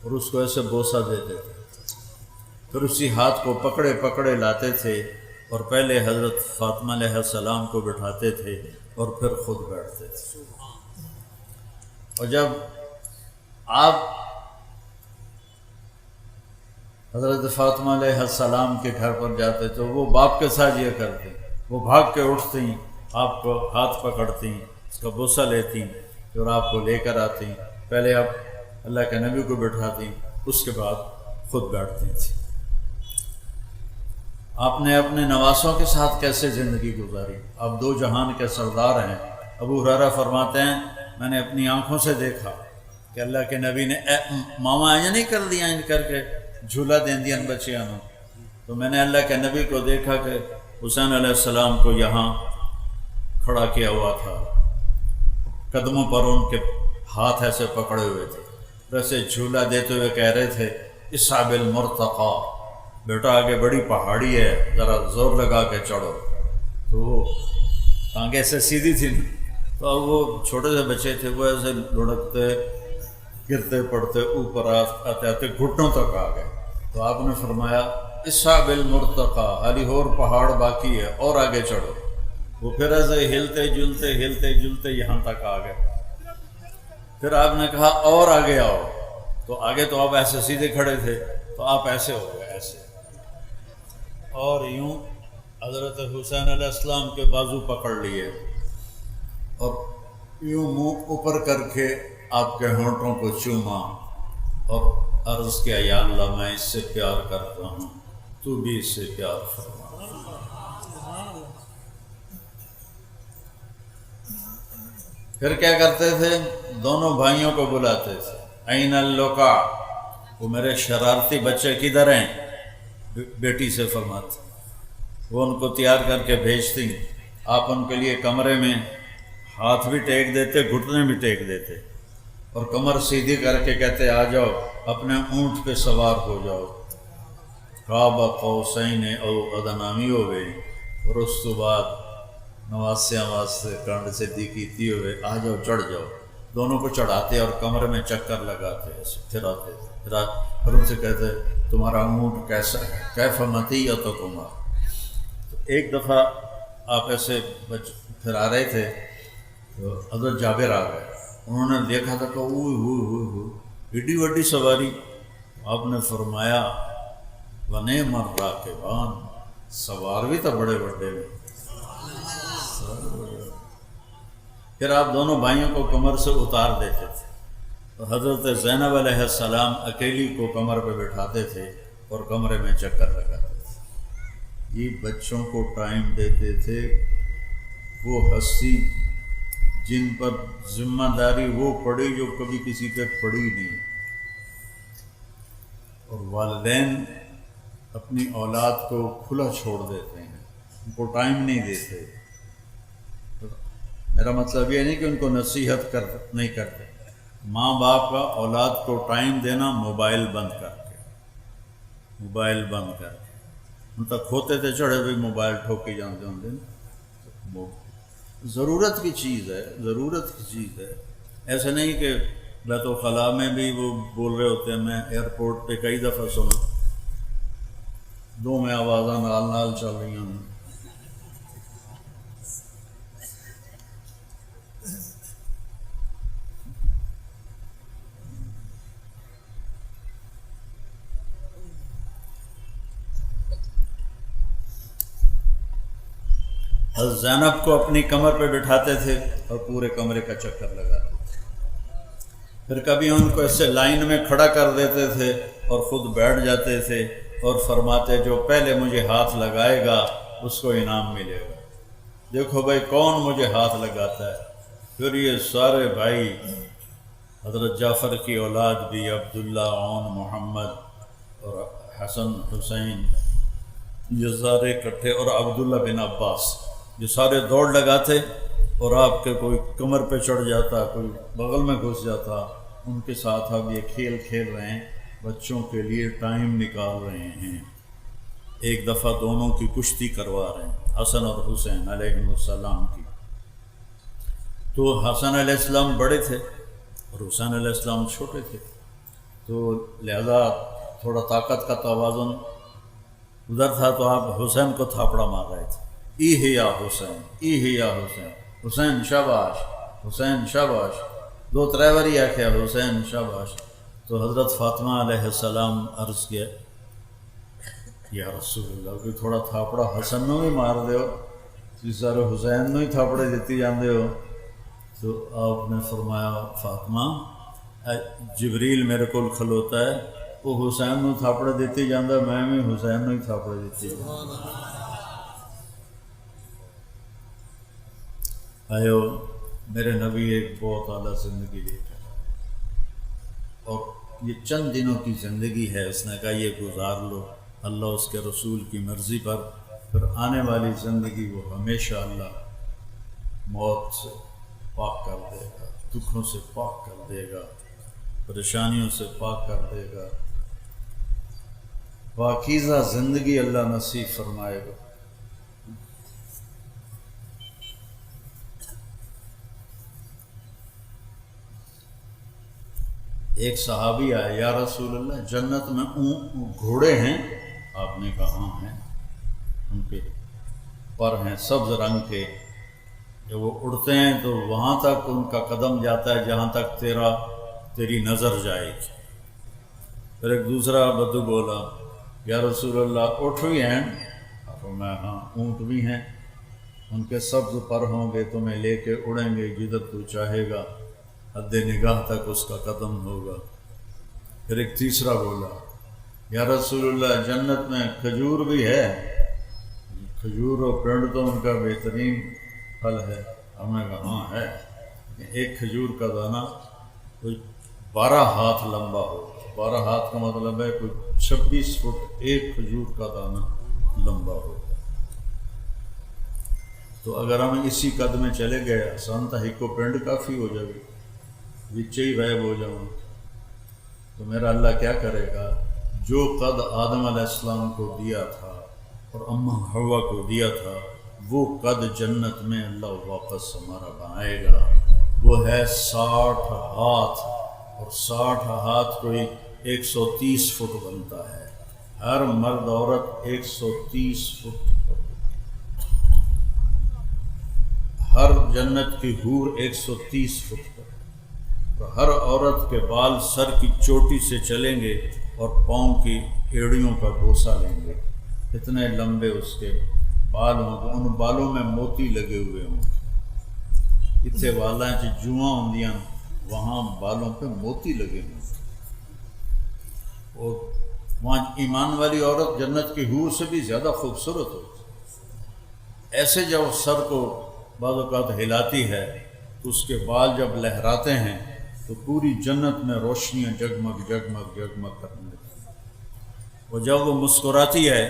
اور اس کو ایسے بوسہ دیتے تھے، پھر اسی ہاتھ کو پکڑے پکڑے لاتے تھے اور پہلے حضرت فاطمہ علیہ السلام کو بٹھاتے تھے اور پھر خود بیٹھتے تھے۔ اور جب آپ حضرت فاطمہ علیہ السلام کے گھر پر جاتے تو وہ باپ کے ساتھ یہ کرتے، وہ بھاگ کے اٹھتی، آپ کو ہاتھ پکڑتی، اس کا بوسہ لیتی اور آپ کو لے کر آتی۔ پہلے آپ اللہ کے نبی کو بٹھاتی، اس کے بعد خود بیٹھتی تھی۔ آپ نے اپنے نواسوں کے ساتھ کیسے زندگی گزاری؟ آپ 2 جہان کے سردار ہیں۔ ابو ہریرہ فرماتے ہیں میں نے اپنی آنکھوں سے دیکھا کہ اللہ کے نبی نے ماما یہ نہیں کر دیا ان کر کے جھولا دین دیا بچیاں نو، تو میں نے اللہ کے نبی کو دیکھا کہ حسین علیہ السلام کو یہاں کھڑا کیا ہوا تھا، قدموں پر ان کے ہاتھ ایسے پکڑے ہوئے تھے، ویسے جھولا دیتے ہوئے کہہ رہے تھے اصحاب المرتقى، بیٹا آگے بڑی پہاڑی ہے، ذرا زور لگا کے چڑھو۔ تو وہ ٹانگیں ایسے سیدھی تھی، تو اب وہ چھوٹے سے بچے تھے، وہ ایسے لڑکتے گرتے پڑتے اوپر آتے آتے گھٹنوں تک آ گئے۔ تو آپ نے فرمایا اصحاب المرتقى، علی اور پہاڑ باقی ہے اور آگے چڑھو۔ وہ پھر ایسے ہلتے جلتے یہاں تک آ گئے۔ پھر آپ نے کہا اور آگے آؤ، تو آگے تو آپ ایسے سیدھے کھڑے تھے، تو آپ ایسے ہو گئے ایسے، اور یوں حضرت حسین علیہ السلام کے بازو پکڑ لیے اور یوں منہ اوپر کر کے آپ کے ہونٹوں کو چوما اور عرض کیا یا اللہ میں اس سے پیار کرتا ہوں، تو بھی اس سے پیار فرما۔ پھر کیا کرتے تھے؟ دونوں بھائیوں کو بلاتے تھے، این اللقا، وہ میرے شرارتی بچے کدھر ہیں؟ بیٹی سے فرماتے، وہ ان کو تیار کر کے بھیجتی، آپ ان کے لیے کمرے میں ہاتھ بھی ٹیک دیتے، گھٹنے بھی ٹیک دیتے اور کمر سیدھی کر کے کہتے آ جاؤ، اپنے اونٹ پہ سوار ہو جاؤ، قاب قوسین او ادنی ہو گئی، اور اس کے بعد نواسیاں واسطے کانڈ سے دی کیتی ہوئے آ جاؤ، چڑھ جاؤ۔ دونوں کو چڑھاتے اور کمرے میں چکر لگاتے، ایسے پھراتے، پھر ان سے کہتے تمہارا اونٹ کیسا ہے، کیف مطیتکم۔ تو ایک دفعہ آپ ایسے پھرا رہے تھے تو حضرت جابر آ گئے، انہوں نے دیکھا تھا کہ ایڈی وڈی سواری۔ آپ نے فرمایا وَنِعْمَ الرَّاكِبَانِ، سوار بھی تو بڑے بڑے میں۔ پھر آپ دونوں بھائیوں کو کمر سے اتار دیتے تھے تو حضرت زینب علیہ السلام اکیلی کو کمر پہ بٹھاتے تھے اور کمرے میں چکر لگاتے تھے. یہ بچوں کو ٹائم دیتے تھے، وہ ہستی جن پر ذمہ داری وہ پڑی جو کبھی کسی پہ پڑی نہیں. اور والدین اپنی اولاد کو کھلا چھوڑ دیتے ہیں، ان کو ٹائم نہیں دیتے. میرا مطلب یہ نہیں کہ ان کو نصیحت نہیں کرتے. ماں باپ کا اولاد کو ٹائم دینا موبائل بند کر کے، موبائل بند کر کے. ان تک ہوتے تھے چڑھے بھی موبائل ٹھوک کے جانتے ہوں گے. ضرورت کی چیز ہے، ضرورت کی چیز ہے. ایسے نہیں کہ بیت الخلاء میں بھی وہ بول رہے ہوتے ہیں. میں ایئرپورٹ پہ کئی دفعہ سنا دو میں آوازاں نال نال چل رہی ہیں. حضرت زینب کو اپنی کمر پہ بٹھاتے تھے اور پورے کمرے کا چکر لگاتے تھے. پھر کبھی ان کو ایسے لائن میں کھڑا کر دیتے تھے اور خود بیٹھ جاتے تھے اور فرماتے جو پہلے مجھے ہاتھ لگائے گا اس کو انعام ملے گا. دیکھو بھائی کون مجھے ہاتھ لگاتا ہے. پھر یہ سارے بھائی حضرت جعفر کی اولاد بھی، عبداللہ، عون، محمد اور حسن، حسین، یہ سارے اکٹھے، اور عبداللہ بن عباس، یہ سارے دوڑ لگاتے اور آپ کے کوئی کمر پہ چڑھ جاتا، کوئی بغل میں گھس جاتا. ان کے ساتھ اب یہ کھیل کھیل رہے ہیں، بچوں کے لیے ٹائم نکال رہے ہیں. ایک دفعہ دونوں کی کشتی کروا رہے ہیں، حسن اور حسین علیہ السلام کی. تو حسن علیہ السلام بڑے تھے اور حسین علیہ السلام چھوٹے تھے، تو لہذا تھوڑا طاقت کا توازن ادھر تھا. تو آپ حسین کو تھاپڑا مار رہے تھے، ای ہے یا حسین، ای ہے یا حسین، حسین شاباش، حسین شاباش، دو ترے باری آخیا حسین شاباش. تو حضرت فاطمہ علیہ السلام عرض کیا یا رسول اللہ کوئی تھوڑا تھاپڑا حسن نو بھی مار دیو، تھی سارے حسین نو ہی تھاپڑے دیتی جاندے ہو. تو آپ نے فرمایا فاطمہ جبریل میرے کو کھلوتا ہے، وہ حسین نو تھاپڑے دیتی جاندہ، میں بھی حسین نو ہی تھاپڑے دیتی جاندہ. آئیو میرے نبی ایک بہت اعلیٰ زندگی لے کر، اور یہ چند دنوں کی زندگی ہے. اس نے کہا یہ گزار لو اللہ اس کے رسول کی مرضی پر، پھر آنے والی زندگی وہ ہمیشہ اللہ موت سے پاک کر دے گا، دکھوں سے پاک کر دے گا، پریشانیوں سے پاک کر دے گا. پاکیزہ زندگی اللہ نصیب فرمائے گا. ایک صحابی آئے، یا رسول اللہ جنت میں گھوڑے ہیں؟ آپ نے کہا ہاں ہیں، ان کے پر ہیں سبز رنگ کے، جب وہ اڑتے ہیں تو وہاں تک ان کا قدم جاتا ہے جہاں تک تیری نظر جائے گی. پھر ایک دوسرا بدو بولا یا رسول اللہ اونٹ بھی ہیں؟ میں ہاں اونٹ بھی ہیں، ان کے سبز پر ہوں گے، تمہیں لے کے اڑیں گے جدھر تو چاہے گا، حد نگاہ تک اس کا قدم ہوگا. پھر ایک تیسرا بولا یا رسول اللہ جنت میں کھجور بھی ہے؟ کھجور و پینڈ تو ان کا بہترین پھل ہے. ہمیں کہا ہاں ہے، ایک کھجور کا دانہ کوئی 12 ہاتھ لمبا ہو. 12 ہاتھ کا مطلب ہے کوئی 26 فٹ ایک کھجور کا دانہ لمبا ہو. تو اگر ہم اسی قد میں چلے گئے آسان تھا، ہی کو پینڈ کافی ہو جائے گی، بچے ہی غائب ہو جاؤں. تو میرا اللہ کیا کرے گا، جو قد آدم علیہ السلام کو دیا تھا اور اماں حوا کو دیا تھا، وہ قد جنت میں اللہ واپس ہمارا بنائے گا. وہ ہے 60 ہاتھ، اور 60 ہاتھ کوئی 130 فٹ بنتا ہے. ہر مرد عورت 130 فٹ، ہر جنت کی حور 130 فٹ پر. ہر عورت کے بال سر کی چوٹی سے چلیں گے اور پاؤں کی ایڑیوں کا بوسہ لیں گے، اتنے لمبے اس کے بال ہوں گے. ان بالوں میں موتی لگے ہوئے ہوں گے. اتنے والاں چ جواں ہوندیاں وہاں بالوں پہ موتی لگے ہوئے، اور وہاں ایمان والی عورت جنت کی حور سے بھی زیادہ خوبصورت ہوتی، ایسے جب سر کو بعض اوقات ہلاتی ہے تو اس کے بال جب لہراتے ہیں تو پوری جنت میں روشنیاں جگمگ جگمگ جگمگ کرنے لگتی ہیں، اور جب وہ مسکراتی ہے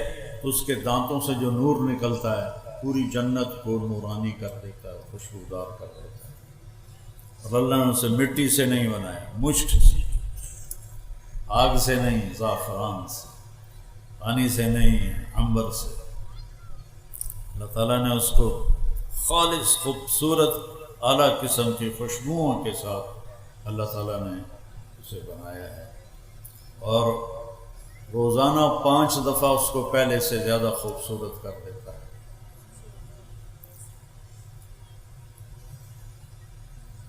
تو اس کے دانتوں سے جو نور نکلتا ہے پوری جنت کو نورانی کر دیتا ہے، خوشبودار کر دیتا ہے۔ اور اللہ نے اسے مٹی سے نہیں بنایا، مشک سے، آگ سے نہیں، زعفران سے، پانی سے نہیں، عنبر سے۔ اللہ تعالیٰ نے اس کو خالص خوبصورت اعلیٰ قسم کی خوشبوؤں کے ساتھ اللہ تعالیٰ نے اسے بنایا ہے، اور روزانہ 5 دفعہ اس کو پہلے سے زیادہ خوبصورت کر دیتا ہے۔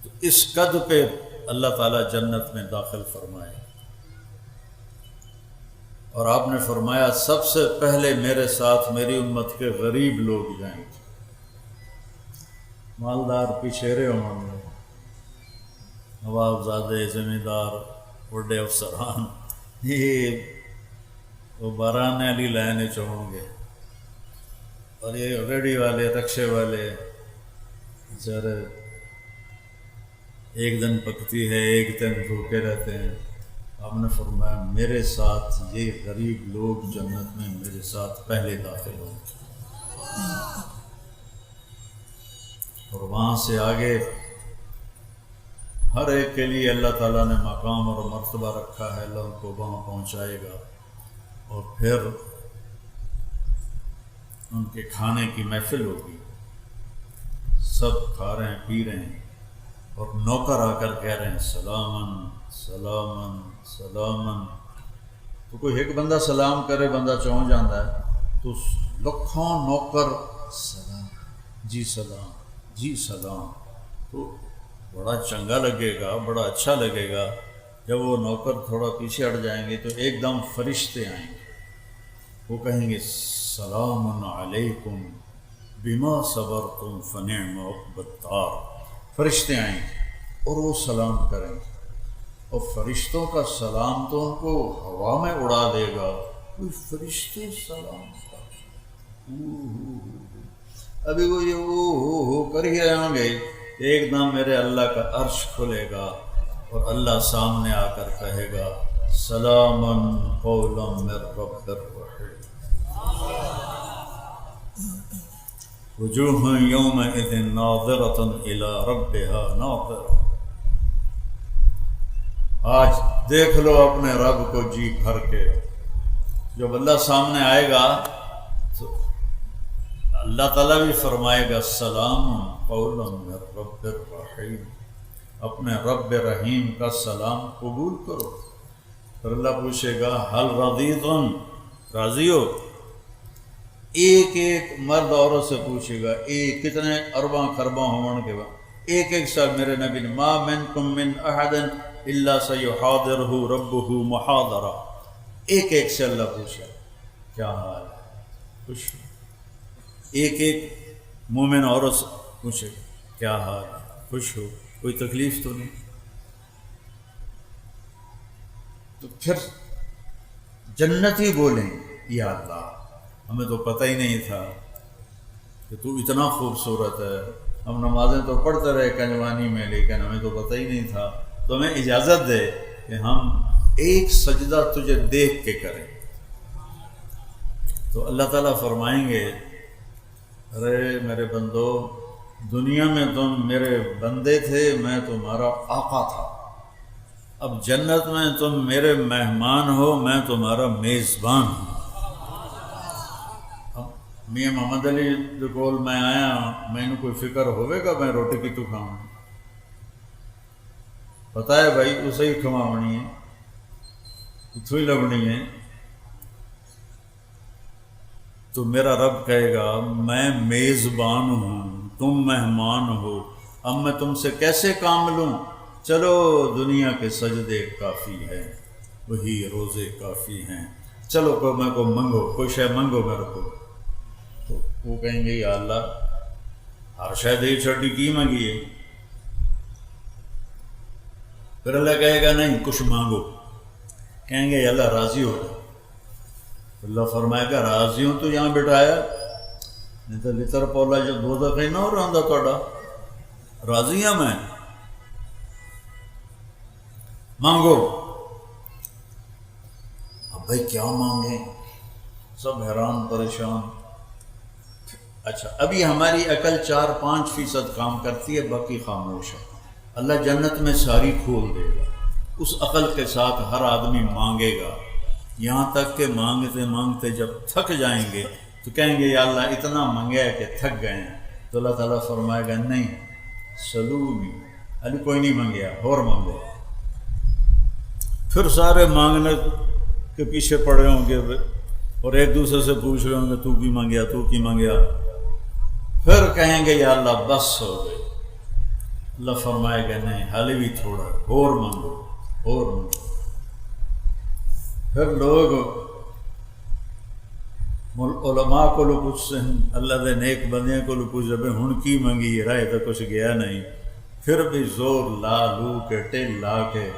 تو اس قد پہ اللہ تعالیٰ جنت میں داخل فرمائے، اور آپ نے فرمایا سب سے پہلے میرے ساتھ میری امت کے غریب لوگ جائیں گے، مالدار پچھیرے ہوں گے، نواب زادے، زمیندار، بڑے افسران، یہ وہ باران علی لائنیں ہوں گے، اور یہ ریڑھی والے، رکشے والے بیچارے ایک دن پکتی ہے ایک دن بھوکے رہتے ہیں۔ آپ نے فرمایا میرے ساتھ یہ غریب لوگ جنت میں میرے ساتھ پہلے داخل ہوں گے، اور وہاں سے آگے ہر ایک کے لیے اللہ تعالیٰ نے مقام اور مرتبہ رکھا ہے، اللہ ان کو وہاں پہنچائے گا، اور پھر ان کے کھانے کی محفل ہوگی، سب کھا رہے ہیں پی رہے ہیں، اور نوکر آ کر کہہ رہے ہیں سلامن سلامن سلامن۔ تو کوئی ایک بندہ سلام کرے بندہ چون جاتا ہے، تو لکھوں نوکر سلام، جی سلام، جی سلام، تو بڑا چنگا لگے گا، بڑا اچھا لگے گا۔ جب وہ نوکر تھوڑا پیچھے ہٹ جائیں گے تو ایک دم فرشتے آئیں گے، وہ کہیں گے سلام علیکم بما صبرتم فنعم عقبی الدار۔ فرشتے آئیں گے اور وہ سلام کریں گے، اور فرشتوں کا سلام تو ان کو ہوا میں اڑا دے گا، کوئی فرشتے سلام کر، ابھی وہ یہ ہو کر ہی رہیں گے، ایک دم میرے اللہ کا عرش کھلے گا اور اللہ سامنے آ کر کہے گا سلامن قولا من رب الرحیم، وجوہ یومئذ ناظرۃ الی ربها ناظرۃ۔ آج دیکھ لو اپنے رب کو جی بھر کے، جب اللہ سامنے آئے گا تو اللہ تعالیٰ بھی فرمائے گا سلام قولا من رب الرحیم، اپنے رب رحیم کا سلام قبول کرو۔ پھر اللہ پوچھے گا حل رضیتم، راضی ہو؟ ایک ایک مرد عورت سے پوچھے گا، ایک کتنے ارباں خرباں ہون کے بعد ایک ایک سال میرے نبی نے ما منکم من احد الا سیحاضرہ ربہ محاضرہ، ایک ایک سے اللہ پوچھا کیا حال ہے، خوش ہو؟ ایک ایک مومن عورت سے پوچھے کیا حال ہے، خوش ہو، کوئی تکلیف تو نہیں؟ تو پھر جنتی بولیں یا اللہ ہمیں تو پتہ ہی نہیں تھا کہ تو اتنا خوبصورت ہے، ہم نمازیں تو پڑھتے رہے کنجوانی میں لیکن ہمیں تو پتہ ہی نہیں تھا، تو ہمیں اجازت دے کہ ہم ایک سجدہ تجھے دیکھ کے کریں۔ تو اللہ تعالیٰ فرمائیں گے ارے میرے بندو، دنیا میں تم میرے بندے تھے، میں تمہارا آقا تھا، اب جنت میں تم میرے مہمان ہو، میں تمہارا میزبان ہوں۔ میاں محمد علی دے کول میں آیا، مینوں کوئی فکر ہوئے گا میں روٹی کتوں کھاؤں؟ پتہ ہے بھائی اسے ہی کھواونی ہے، اتوں ہی لبنی ہے۔ تو میرا رب کہے گا میں میزبان ہوں، تم مہمان ہو، اب میں تم سے کیسے کام لوں؟ چلو دنیا کے سجدے کافی ہیں، وہی روزے کافی ہیں، چلو کو میں کو منگو، کوئی شے منگو میرے کو۔ تو وہ کہیں گے یا اللہ ہر شے دے چھڑی کی منگی ہے؟ پھر اللہ کہے گا نہیں کچھ مانگو، کہیں گے اللہ راضی ہو جا، اللہ فرمائے گا راضی ہوں تو یہاں بٹھایا، نہیں تو لطر پولا جو دو دفعہ نہ ہو رہا تھوڑا، راضی ہوں میں، مانگو۔ اب بھائی کیا مانگیں، سب حیران پریشان۔ اچھا ابھی ہماری عقل 4-5% کام کرتی ہے، باقی خاموش ہے۔ اللہ جنت میں ساری کھول دے گا، اس عقل کے ساتھ ہر آدمی مانگے گا، یہاں تک کہ مانگتے مانگتے جب تھک جائیں گے تو کہیں گے یا اللہ اتنا مانگا ہے کہ تھک گئے ہیں، تو اللہ تعالیٰ فرمائے گا نہیں سلونی، علی کوئی نہیں مانگیا اور مانگو۔ پھر سارے مانگنے کے پیچھے پڑے ہوں گے اور ایک دوسرے سے پوچھ رہے ہوں گے تو کی مانگیا، تو کی مانگیا، پھر کہیں گے یا اللہ بس ہو گئے، اللہ فرمائے گا نہیں حالی بھی تھوڑا اور مانگو اور مانگو۔ پھر لوگ علماء کو پوچھتے ہیں، اللہ دے نیک بندیاں کو پوچھتے ہیں ہن کی منگی رائے تو کچھ گیا نہیں، پھر بھی زور لا لو کے ٹل لا کے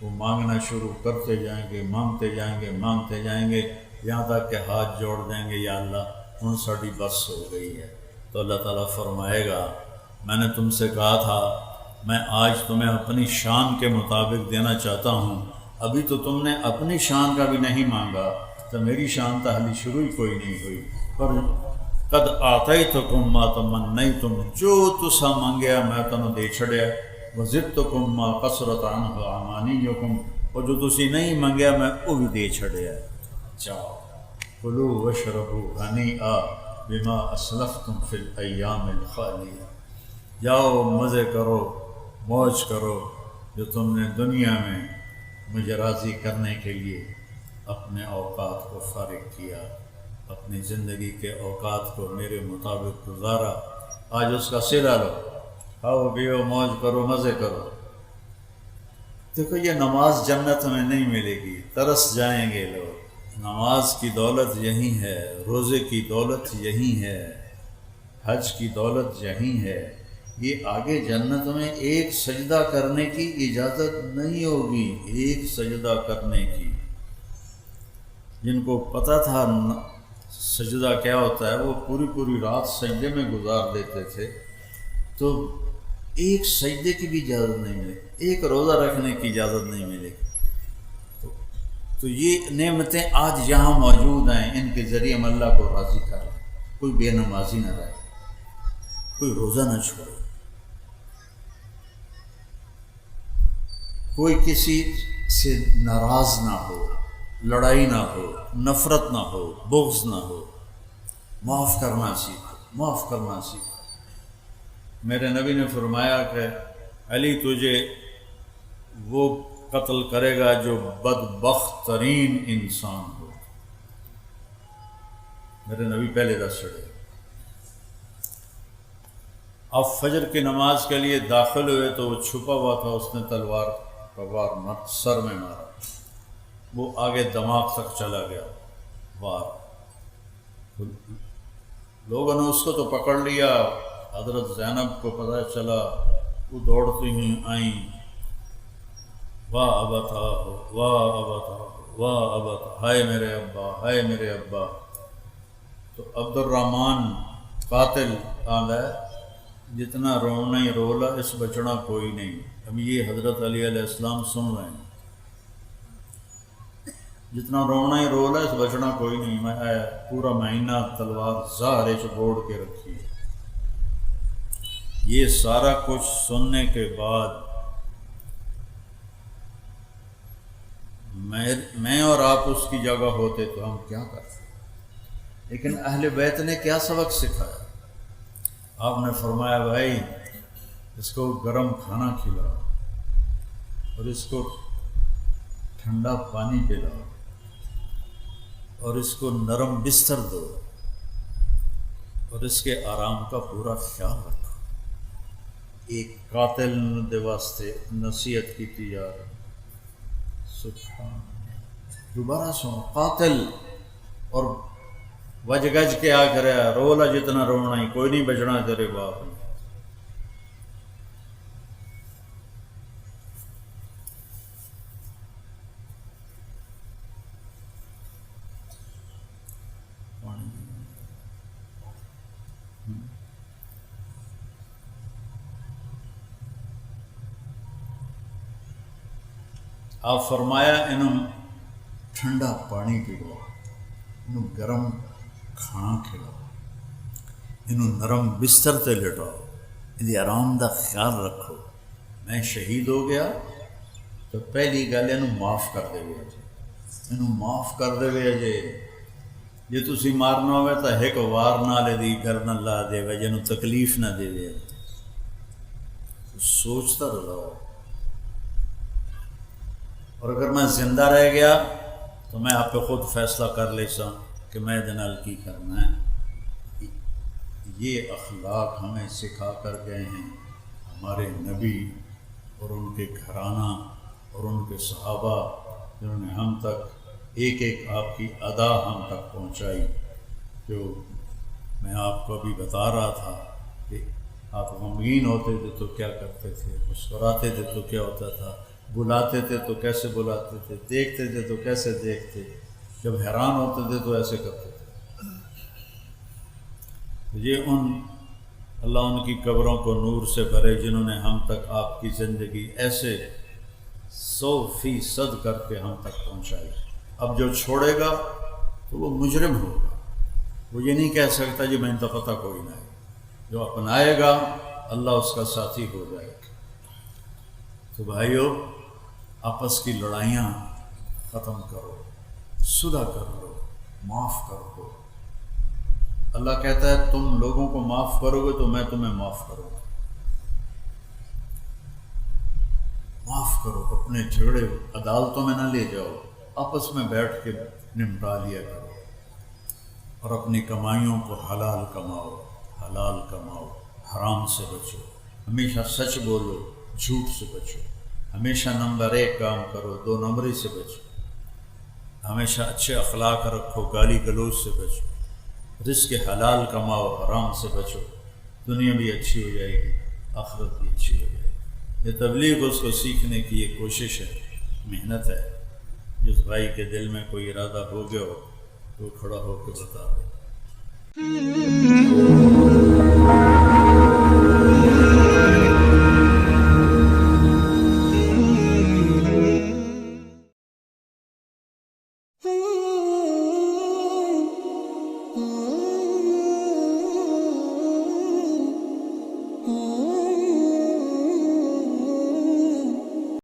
وہ مانگنا شروع کرتے جائیں گے، مانگتے جائیں گے، مانگتے جائیں گے، یہاں تک کہ ہاتھ جوڑ دیں گے یا اللہ ہن ساڑی بس ہو گئی ہے۔ تو اللہ تعالیٰ فرمائے گا میں نے تم سے کہا تھا میں آج تمہیں اپنی شان کے مطابق دینا چاہتا ہوں، ابھی تو تم نے اپنی شان کا بھی نہیں مانگا، تو میری شان تحلی شروع ہی کوئی نہیں ہوئی، پر قد آتیتکم ما تمنیتم، جو تسا مانگیا میں تنوں دے چھڑیا، وزدتکم ما قصرت عنہ امانیکم، اور جو تسی نہیں مانگیا میں وہ بھی دے چھڑیا۔ جاؤ کلوا واشربوا ہنیئا بما اسلفتم فی الایام الخالیہ، جاؤ مزے کرو موج کرو جو تم نے دنیا میں مجھے راضی کرنے کے لیے اپنے اوقات کو فارغ کیا، اپنی زندگی کے اوقات کو میرے مطابق گزارا، آج اس کا صلہ لو، کھاؤ پیو موج کرو مزے کرو۔ دیکھو یہ نماز جنت میں نہیں ملے گی، ترس جائیں گے لوگ، نماز کی دولت یہی ہے، روزے کی دولت یہی ہے، حج کی دولت یہی ہے، یہ آگے جنت میں ایک سجدہ کرنے کی اجازت نہیں ہوگی، ایک سجدہ کرنے کی۔ جن کو پتہ تھا سجدہ کیا ہوتا ہے وہ پوری رات سجدے میں گزار دیتے تھے، تو ایک سجدے کی بھی اجازت نہیں ملے، ایک روزہ رکھنے کی اجازت نہیں ملے گی۔ تو یہ نعمتیں آج یہاں موجود ہیں، ان کے ذریعے ہم اللہ کو راضی کر لیں، کوئی بے نمازی نہ رہے، کوئی روزہ نہ چھوڑے، کوئی کسی سے ناراض نہ ہو، لڑائی نہ ہو، نفرت نہ ہو، بغض نہ ہو، معاف کرنا سیکھو، معاف کرنا سیکھو۔ میرے نبی نے فرمایا کہ علی تجھے وہ قتل کرے گا جو بدبخت ترین انسان ہو، میرے نبی پہلے دس چھڑے۔ اب فجر کی نماز کے لیے داخل ہوئے تو وہ چھپا ہوا تھا، اس نے تلوار کا وار سر میں مارا، وہ آگے دماغ تک چلا گیا وار، لوگوں نے اس کو تو پکڑ لیا، حضرت زینب کو پتہ چلا، وہ دوڑتی ہی آئیں، واہ ابتا واہ ابتا واہ ابتا، ہائے میرے ابا ہائے میرے ابا۔ تو عبد الرحمن قاتل آندا ہے جتنا رونا ہی رولا اس بچنا کوئی نہیں۔ اب یہ حضرت علی علیہ السلام سن رہے ہیں، جتنا رونا ہی رولا اس بچنا کوئی نہیں، میں پورا مہینہ تلوار ظاہر بوڑ کے رکھی۔ یہ سارا کچھ سننے کے بعد میں اور آپ اس کی جگہ ہوتے تو ہم کیا کرتے؟ لیکن اہل بیت نے کیا سبق سکھایا؟ آپ نے فرمایا بھائی اس کو گرم کھانا کھلاؤ اور اس کو ٹھنڈا پانی پلاؤ اور اس کو نرم بستر دو اور اس کے آرام کا پورا خیال رکھو۔ ایک قاتل دے واسطے نصیحت کی تجارت، سبحان دوبارہ سن، قاتل اور وج گج کے آ کر رولا جتنا رونا ہی کوئی نہیں بچنا تیرے باپ نے۔ آپ فرمایا انہوں ٹھنڈا پانی پلاؤ، انہوں گرم کھانا کھلاؤ، انہوں نرم بستر تے لٹاؤ، ان آرام دا خیال رکھو۔ میں شہید ہو گیا تو پہلی گل انہوں معاف کر دے گے جی، انہوں معاف کر دے گے جی۔ جی تسی مارنا ہوئے تو ایک وار نالے دی گردن لا دے گا، جنہوں تکلیف نہ دے دے، سوچتا رہو۔ اور اگر میں زندہ رہ گیا تو میں آپ پہ خود فیصلہ کر لیسا کہ میں جنال کی کرنا ہے۔ یہ اخلاق ہمیں سکھا کر گئے ہیں ہمارے نبی اور ان کے گھرانہ اور ان کے صحابہ، جنہوں نے ہم تک ایک ایک آپ کی ادا ہم تک پہنچائی۔ جو میں آپ کو ابھی بتا رہا تھا کہ آپ غمگین ہوتے تھے تو کیا کرتے تھے، مسکراتے تھے تو کیا ہوتا تھا، بلاتے تھے تو کیسے بلاتے تھے، دیکھتے تھے تو کیسے دیکھتے، جب حیران ہوتے تھے تو ایسے کرتے تھے۔ یہ اللہ ان کی قبروں کو نور سے بھرے جنہوں نے ہم تک آپ کی زندگی ایسے 100% کر کے ہم تک پہنچائی۔ اب جو چھوڑے گا تو وہ مجرم ہوگا، وہ یہ نہیں کہہ سکتا جی میں ان کا پتہ کوئی نہ ہے۔ جو اپنائے گا اللہ اس کا ساتھی ہو جائے گا۔ تو بھائیو، آپس کی لڑائیاں ختم کرو، صلح کر لو، معاف کر دو۔ اللہ کہتا ہے تم لوگوں کو معاف کرو گے تو میں تمہیں معاف کروں گا۔ معاف کرو، اپنے جھگڑے عدالتوں میں نہ لے جاؤ، آپس میں بیٹھ کے نمٹا لیا کرو، اور اپنی کمائیوں کو حلال کماؤ، حلال کماؤ، حرام سے بچو، ہمیشہ سچ بولو، جھوٹ سے بچو، ہمیشہ نمبر 1 کام کرو، 2 نمبری سے بچو، ہمیشہ اچھے اخلاق رکھو، گالی گلوچ سے بچو، رزق حلال کماؤ، حرام سے بچو، دنیا بھی اچھی ہو جائے گی، آخرت بھی اچھی ہو جائے گی۔ یہ تبلیغ اس کو سیکھنے کی یہ کوشش ہے، محنت ہے۔ جس بھائی کے دل میں کوئی ارادہ ہو گیا ہو تو کھڑا ہو کے بتا دے۔